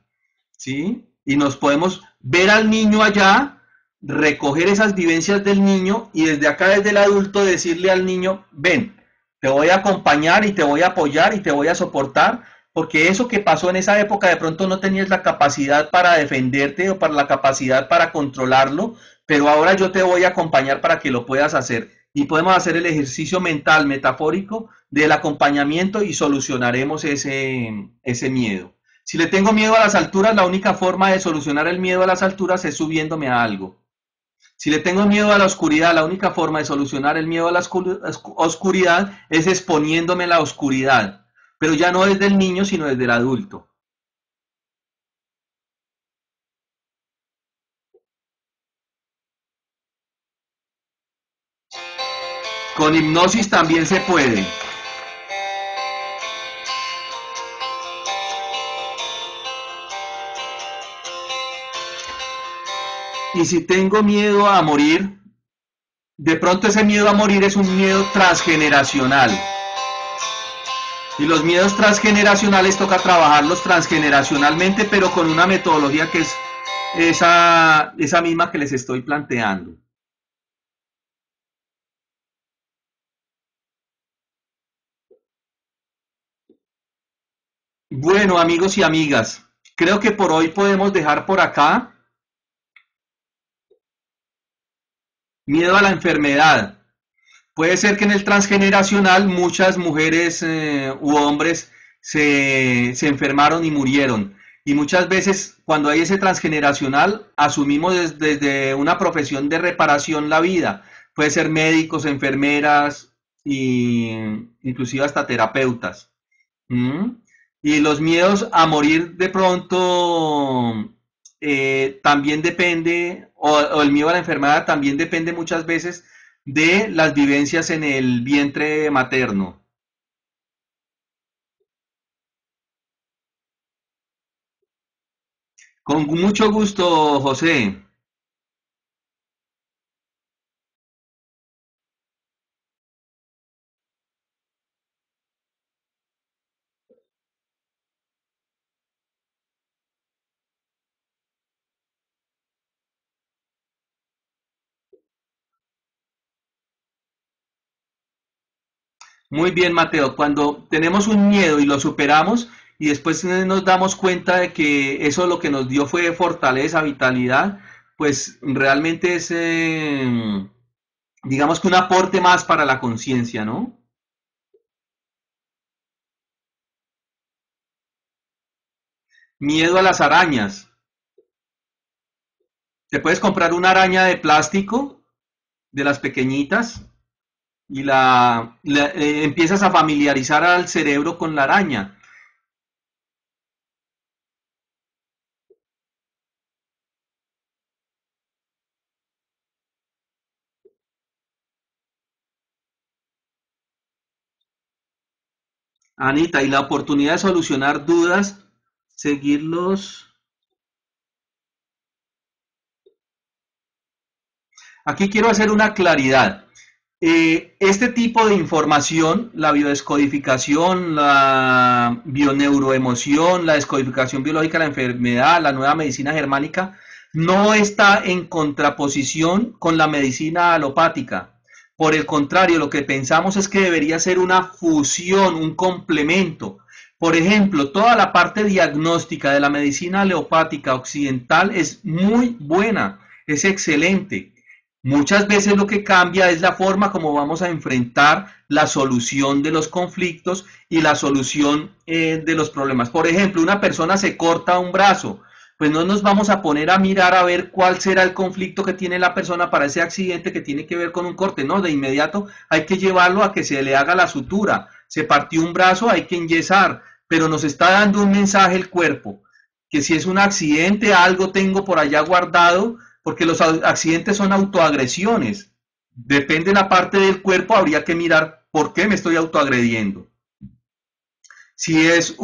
¿sí? Y nos podemos ver al niño allá, recoger esas vivencias del niño y desde acá, desde el adulto, decirle al niño, ven, te voy a acompañar y te voy a apoyar y te voy a soportar, porque eso que pasó en esa época de pronto no tenías la capacidad para defenderte o para la capacidad para controlarlo, pero ahora yo te voy a acompañar para que lo puedas hacer. Y podemos hacer el ejercicio mental metafórico del acompañamiento y solucionaremos ese miedo. Si le tengo miedo a las alturas, la única forma de solucionar el miedo a las alturas es subiéndome a algo. Si le tengo miedo a la oscuridad, la única forma de solucionar el miedo a la oscuridad es exponiéndome a la oscuridad, pero ya no desde el niño, sino desde el adulto. Con hipnosis también se puede. Y si tengo miedo a morir, de pronto ese miedo a morir es un miedo transgeneracional. Y los miedos transgeneracionales toca trabajarlos transgeneracionalmente, pero con una metodología que es esa misma que les estoy planteando. Bueno, amigos y amigas, creo que por hoy podemos dejar por acá miedo a la enfermedad. Puede ser que en el transgeneracional muchas mujeres u hombres se enfermaron y murieron. Y muchas veces cuando hay ese transgeneracional asumimos desde una profesión de reparación la vida. Puede ser médicos, enfermeras e inclusive hasta terapeutas. ¿Mm? Y los miedos a morir de pronto también depende, o el miedo a la enfermedad también depende muchas veces de las vivencias en el vientre materno. Con mucho gusto, José. Muy bien, Mateo. Cuando tenemos un miedo y lo superamos y después nos damos cuenta de que eso lo que nos dio fue fortaleza, vitalidad, pues realmente es, digamos que un aporte más para la conciencia, ¿no? Miedo a las arañas. Te puedes comprar una araña de plástico, de las pequeñitas, y empiezas a familiarizar al cerebro con la araña. Anita, y la oportunidad de solucionar dudas, seguirlos. Aquí quiero hacer una claridad. Este tipo de información, la biodescodificación, la bioneuroemoción, la descodificación biológica de la enfermedad, la nueva medicina germánica, no está en contraposición con la medicina alopática. Por el contrario, lo que pensamos es que debería ser una fusión, un complemento. Por ejemplo, toda la parte diagnóstica de la medicina alopática occidental es muy buena, es excelente. Muchas veces lo que cambia es la forma como vamos a enfrentar la solución de los conflictos y la solución de los problemas. Por ejemplo, una persona se corta un brazo. pues no nos vamos a poner a mirar a ver cuál será el conflicto que tiene la persona para ese accidente que tiene que ver con un corte, no, de inmediato hay que llevarlo a que se le haga la sutura, se partió un brazo, hay que enyesar, pero nos está dando un mensaje el cuerpo, que si es un accidente, algo tengo por allá guardado, porque los accidentes son autoagresiones, depende de la parte del cuerpo, habría que mirar por qué me estoy autoagrediendo. Si es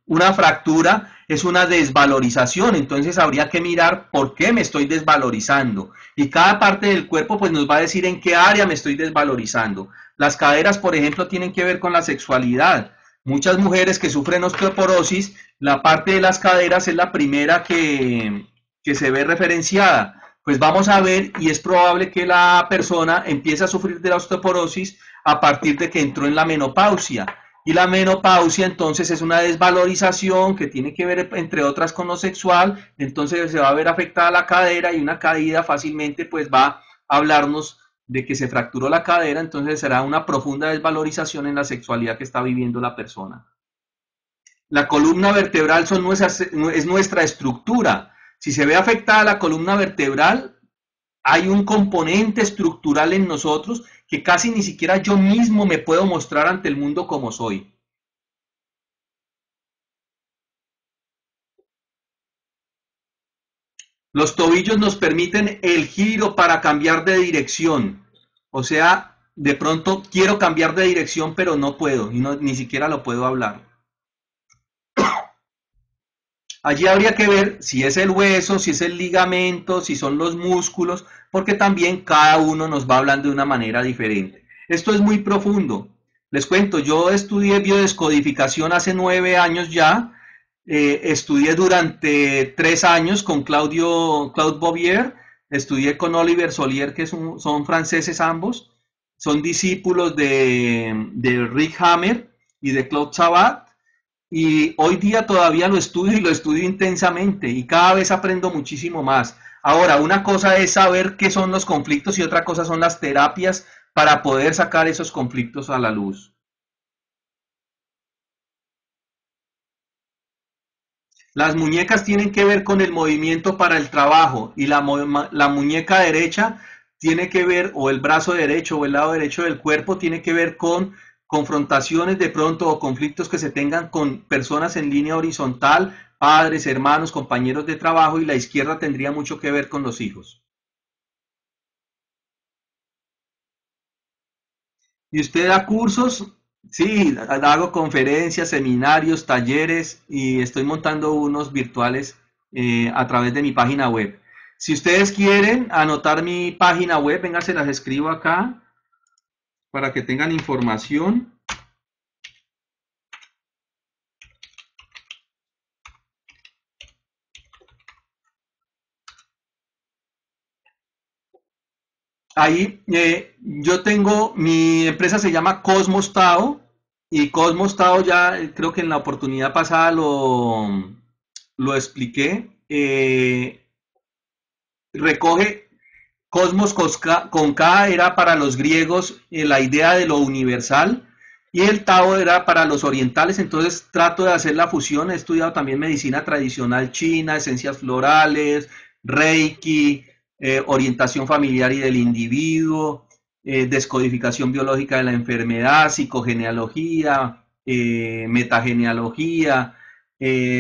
una fractura, es una desvalorización, entonces habría que mirar por qué me estoy desvalorizando. Y cada parte del cuerpo pues nos va a decir en qué área me estoy desvalorizando. Las caderas, por ejemplo, tienen que ver con la sexualidad. Muchas mujeres que sufren osteoporosis, la parte de las caderas es la primera que se ve referenciada. Pues vamos a ver y es probable que la persona empiece a sufrir de la osteoporosis a partir de que entró en la menopausia. Y la menopausia entonces es una desvalorización que tiene que ver entre otras con lo sexual, entonces se va a ver afectada la cadera y una caída fácilmente pues va a hablarnos de que se fracturó la cadera, entonces será una profunda desvalorización en la sexualidad que está viviendo la persona. La columna vertebral es nuestra estructura. Si se ve afectada la columna vertebral, hay un componente estructural en nosotros que casi ni siquiera yo mismo me puedo mostrar ante el mundo como soy. Los tobillos nos permiten el giro para cambiar de dirección. O sea, de pronto quiero cambiar de dirección, pero no puedo, y no, ni siquiera lo puedo hablar. Allí habría que ver si es el hueso, si es el ligamento, si son los músculos, porque también cada uno nos va hablando de una manera diferente. Esto es muy profundo. Les cuento, yo estudié biodescodificación hace 9 años ya. Estudié durante 3 años con Claude Bouvier, estudié con Oliver Solier, que son franceses ambos, son discípulos de Rick Hammer y de Claude Sabat, y hoy día todavía lo estudio y lo estudio intensamente y cada vez aprendo muchísimo más. Ahora, una cosa es saber qué son los conflictos y otra cosa son las terapias para poder sacar esos conflictos a la luz. Las muñecas tienen que ver con el movimiento para el trabajo y la muñeca derecha tiene que ver, o el brazo derecho o el lado derecho del cuerpo tiene que ver con confrontaciones de pronto o conflictos que se tengan con personas en línea horizontal, padres, hermanos, compañeros de trabajo, y la izquierda tendría mucho que ver con los hijos. ¿Y usted da cursos? Sí, hago conferencias, seminarios, talleres y estoy montando unos virtuales a través de mi página web. Si ustedes quieren anotar mi página web, venga, se las escribo acá para que tengan información. Ahí yo tengo, mi empresa se llama Cosmos Tao y Cosmos Tao ya creo que en la oportunidad pasada lo expliqué. Recoge Cosmos con K era para los griegos la idea de lo universal y el Tao era para los orientales, entonces trato de hacer la fusión, he estudiado también medicina tradicional china, esencias florales, Reiki, orientación familiar y del individuo, descodificación biológica de la enfermedad, psicogenealogía, metagenealogía,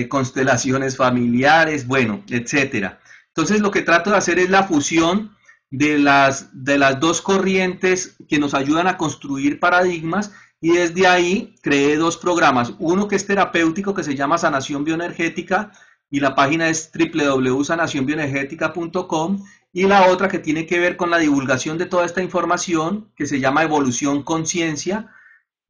constelaciones familiares, bueno, etcétera. Entonces lo que trato de hacer es la fusión de las dos corrientes que nos ayudan a construir paradigmas y desde ahí creé dos programas, uno que es terapéutico que se llama Sanación Bioenergética y la página es www.sanacionbioenergética.com y la otra que tiene que ver con la divulgación de toda esta información que se llama Evolución Conciencia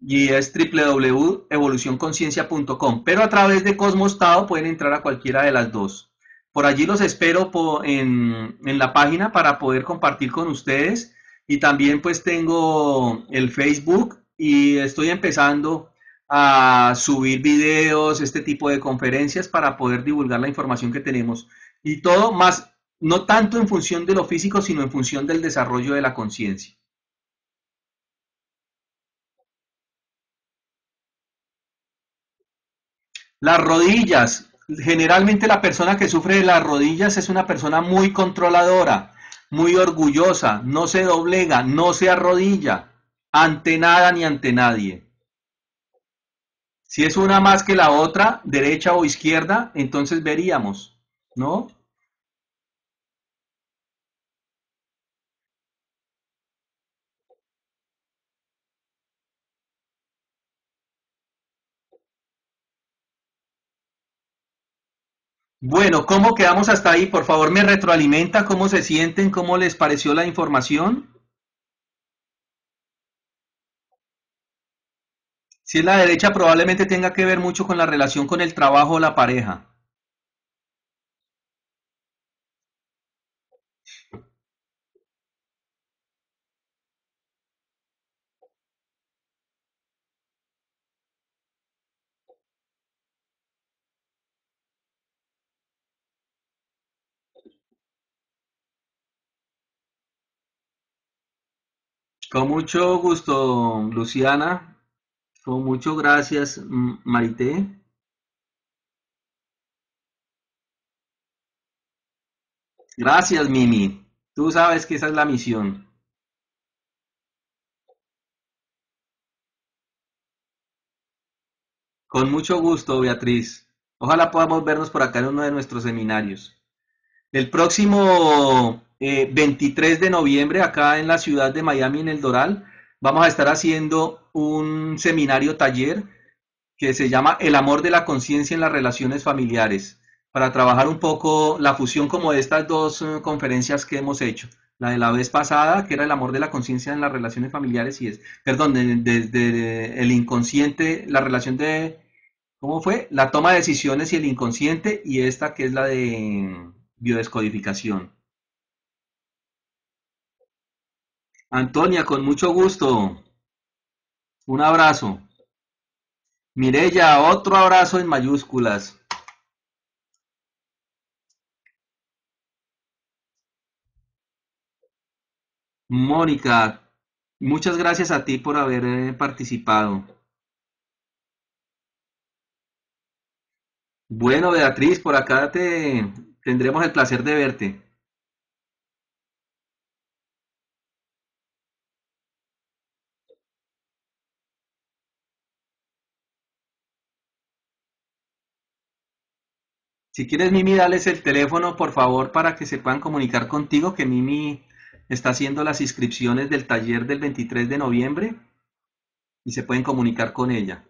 y es www.evolucionconciencia.com, pero a través de Cosmos Tao pueden entrar a cualquiera de las dos. Por allí los espero en la página para poder compartir con ustedes y también pues tengo el Facebook y estoy empezando a subir videos, este tipo de conferencias para poder divulgar la información que tenemos y todo más, no tanto en función de lo físico, sino en función del desarrollo de la conciencia. Las rodillas. Generalmente la persona que sufre de las rodillas es una persona muy controladora, muy orgullosa, no se doblega, no se arrodilla ante nada ni ante nadie. Si es una más que la otra, derecha o izquierda, entonces veríamos, ¿no? Bueno, ¿cómo quedamos hasta ahí? Por favor, me retroalimenta cómo se sienten, cómo les pareció la información. Si es la derecha, probablemente tenga que ver mucho con la relación con el trabajo o la pareja. Con mucho gusto, Luciana. Con mucho gracias, Marité. Gracias, Mimi. Tú sabes que esa es la misión. Con mucho gusto, Beatriz. Ojalá podamos vernos por acá en uno de nuestros seminarios. El próximo 23 de noviembre, acá en la ciudad de Miami, en el Doral, vamos a estar haciendo un seminario taller que se llama El amor de la conciencia en las relaciones familiares, para trabajar un poco la fusión como de estas dos conferencias que hemos hecho. La de la vez pasada, que era el amor de la conciencia en las relaciones familiares, y es, perdón, desde el inconsciente, la relación de, ¿cómo fue? La toma de decisiones y el inconsciente, y esta que es la de biodescodificación. Antonia, con mucho gusto. Un abrazo. Mireya, otro abrazo en mayúsculas. Mónica, muchas gracias a ti por haber participado. Bueno, Beatriz, por acá te tendremos el placer de verte. Si quieres, Mimi, dales el teléfono, por favor, para que se puedan comunicar contigo, que Mimi está haciendo las inscripciones del taller del 23 de noviembre y se pueden comunicar con ella.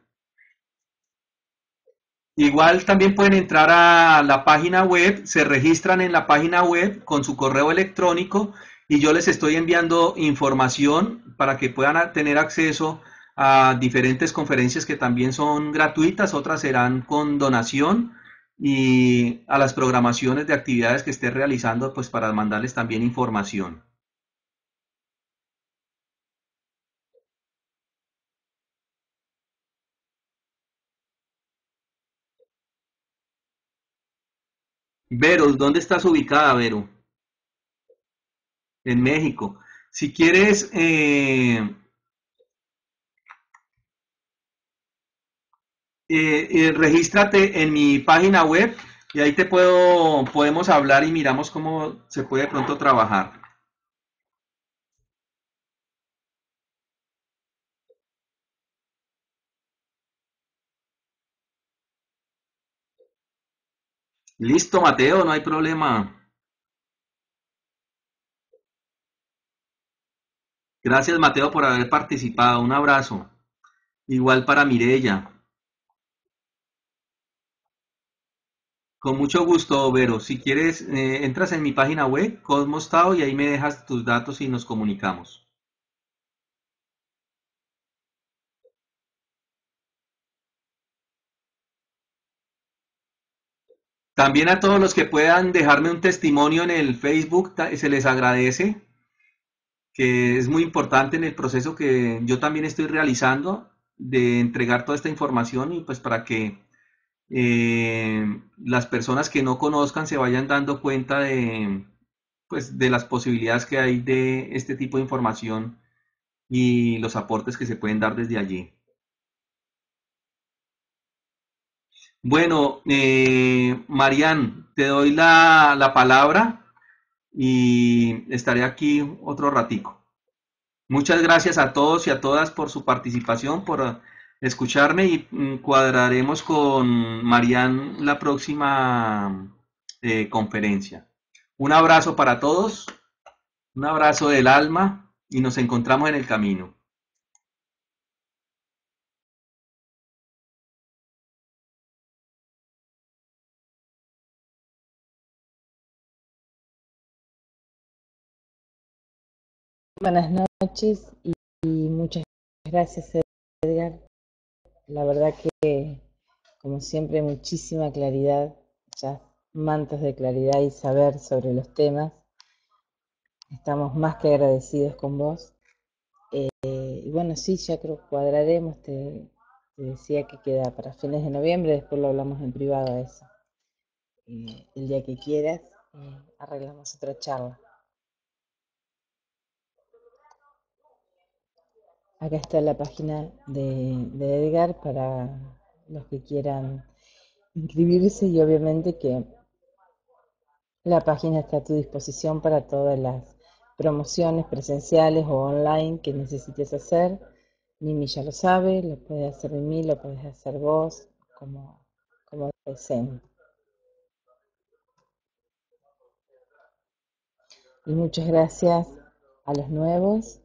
Igual también pueden entrar a la página web, se registran en la página web con su correo electrónico y yo les estoy enviando información para que puedan tener acceso a diferentes conferencias que también son gratuitas, otras serán con donación y a las programaciones de actividades que esté realizando, pues para mandarles también información. Vero, ¿dónde estás ubicada, Vero? En México. Si quieres, regístrate en mi página web y ahí podemos hablar y miramos cómo se puede de pronto trabajar. Listo, Mateo, no hay problema. Gracias, Mateo, por haber participado. Un abrazo. Igual para Mirella. Con mucho gusto, Vero. Si quieres, entras en mi página web, Cosmos Tao, y ahí me dejas tus datos y nos comunicamos. También a todos los que puedan dejarme un testimonio en el Facebook, se les agradece, que es muy importante en el proceso que yo también estoy realizando de entregar toda esta información y pues para que las personas que no conozcan se vayan dando cuenta de, pues, de las posibilidades que hay de este tipo de información y los aportes que se pueden dar desde allí. Bueno, Marian, te doy la palabra y estaré aquí otro ratico. Muchas gracias a todos y a todas por su participación, por escucharme y cuadraremos con Marian la próxima conferencia. Un abrazo para todos, un abrazo del alma y nos encontramos en el camino.
Buenas noches y muchas gracias, Edgar. La verdad que, como siempre, muchísima claridad, ya mantos de claridad y saber sobre los temas. Estamos más que agradecidos con vos. Y bueno, sí, ya creo que cuadraremos. Te decía que queda para fines de noviembre, después lo hablamos en privado eso. El día que quieras, arreglamos otra charla. Acá está la página de Edgar para los que quieran inscribirse y obviamente que la página está a tu disposición para todas las promociones presenciales o online que necesites hacer. Mimi ya lo sabe, lo puede hacer Mimi, lo puedes hacer vos, como deseen. Y muchas gracias a los nuevos.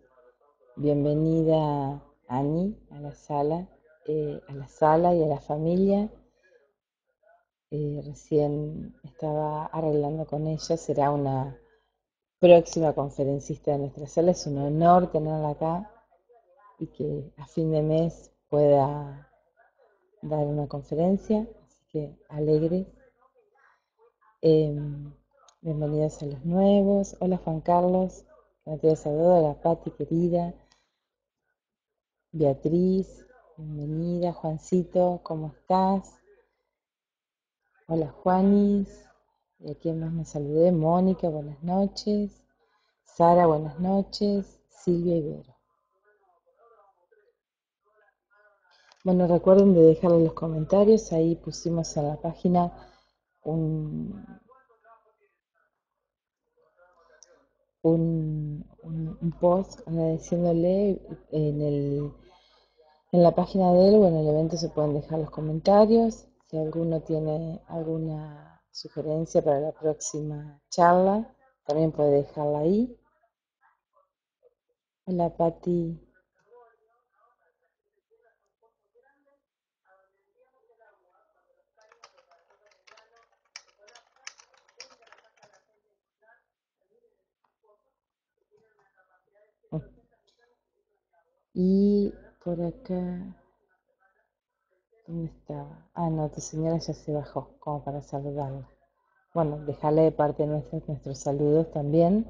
Bienvenida Ani a la sala y a la familia. Recién estaba arreglando con ella, será una próxima conferencista de nuestra sala. Es un honor tenerla acá y que a fin de mes pueda dar una conferencia, así que alegre. Eh, Bienvenidos a los nuevos. Hola Juan Carlos, no te saludo, la Pati querida, Beatriz, bienvenida, Juancito, ¿cómo estás? Hola Juanis, ¿y a quién más me saludé? Mónica, buenas noches. Sara, buenas noches. Silvia Ibero. Bueno, recuerden de dejarle los comentarios. Ahí pusimos en la página un, un post agradeciéndole en la página de él o en el evento se pueden dejar los comentarios. Si alguno tiene alguna sugerencia para la próxima charla, también puede dejarla ahí. Hola Pati. Y por acá, ¿dónde estaba? Ah, no, tu señora ya se bajó, como para saludarla. Bueno, dejarle de parte nuestra nuestros saludos también.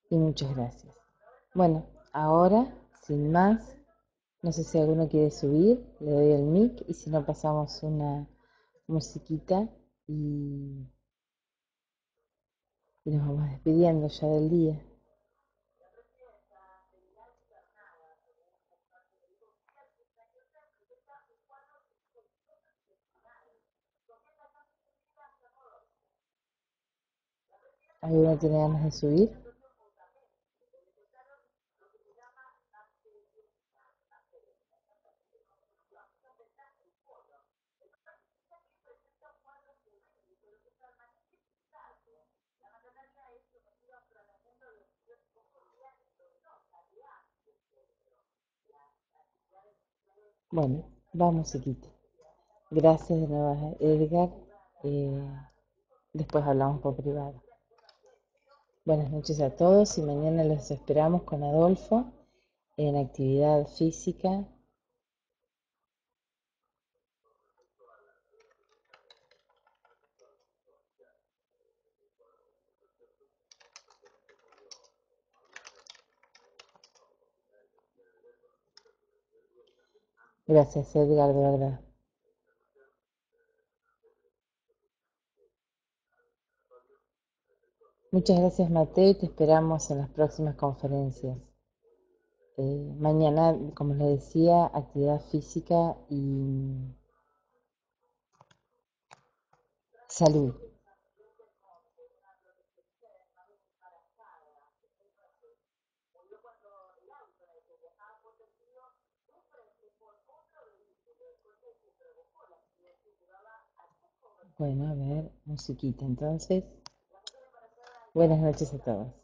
Y muchas gracias. Bueno, ahora, sin más, no sé si alguno quiere subir, le doy el mic y si no pasamos una musiquita y, y nos vamos despidiendo ya del día. ¿Alguno tiene ganas de subir? Bueno, va musiquita. Gracias de nuevo, Edgar. Eh, Después hablamos por privado. Buenas noches a todos y mañana los esperamos con Adolfo en actividad física. Gracias, Edgar, de verdad. Muchas gracias, Mateo, y te esperamos en las próximas conferencias. Mañana, como les decía, actividad física y salud. Bueno, a ver, musiquita entonces. Buenas noches a todos.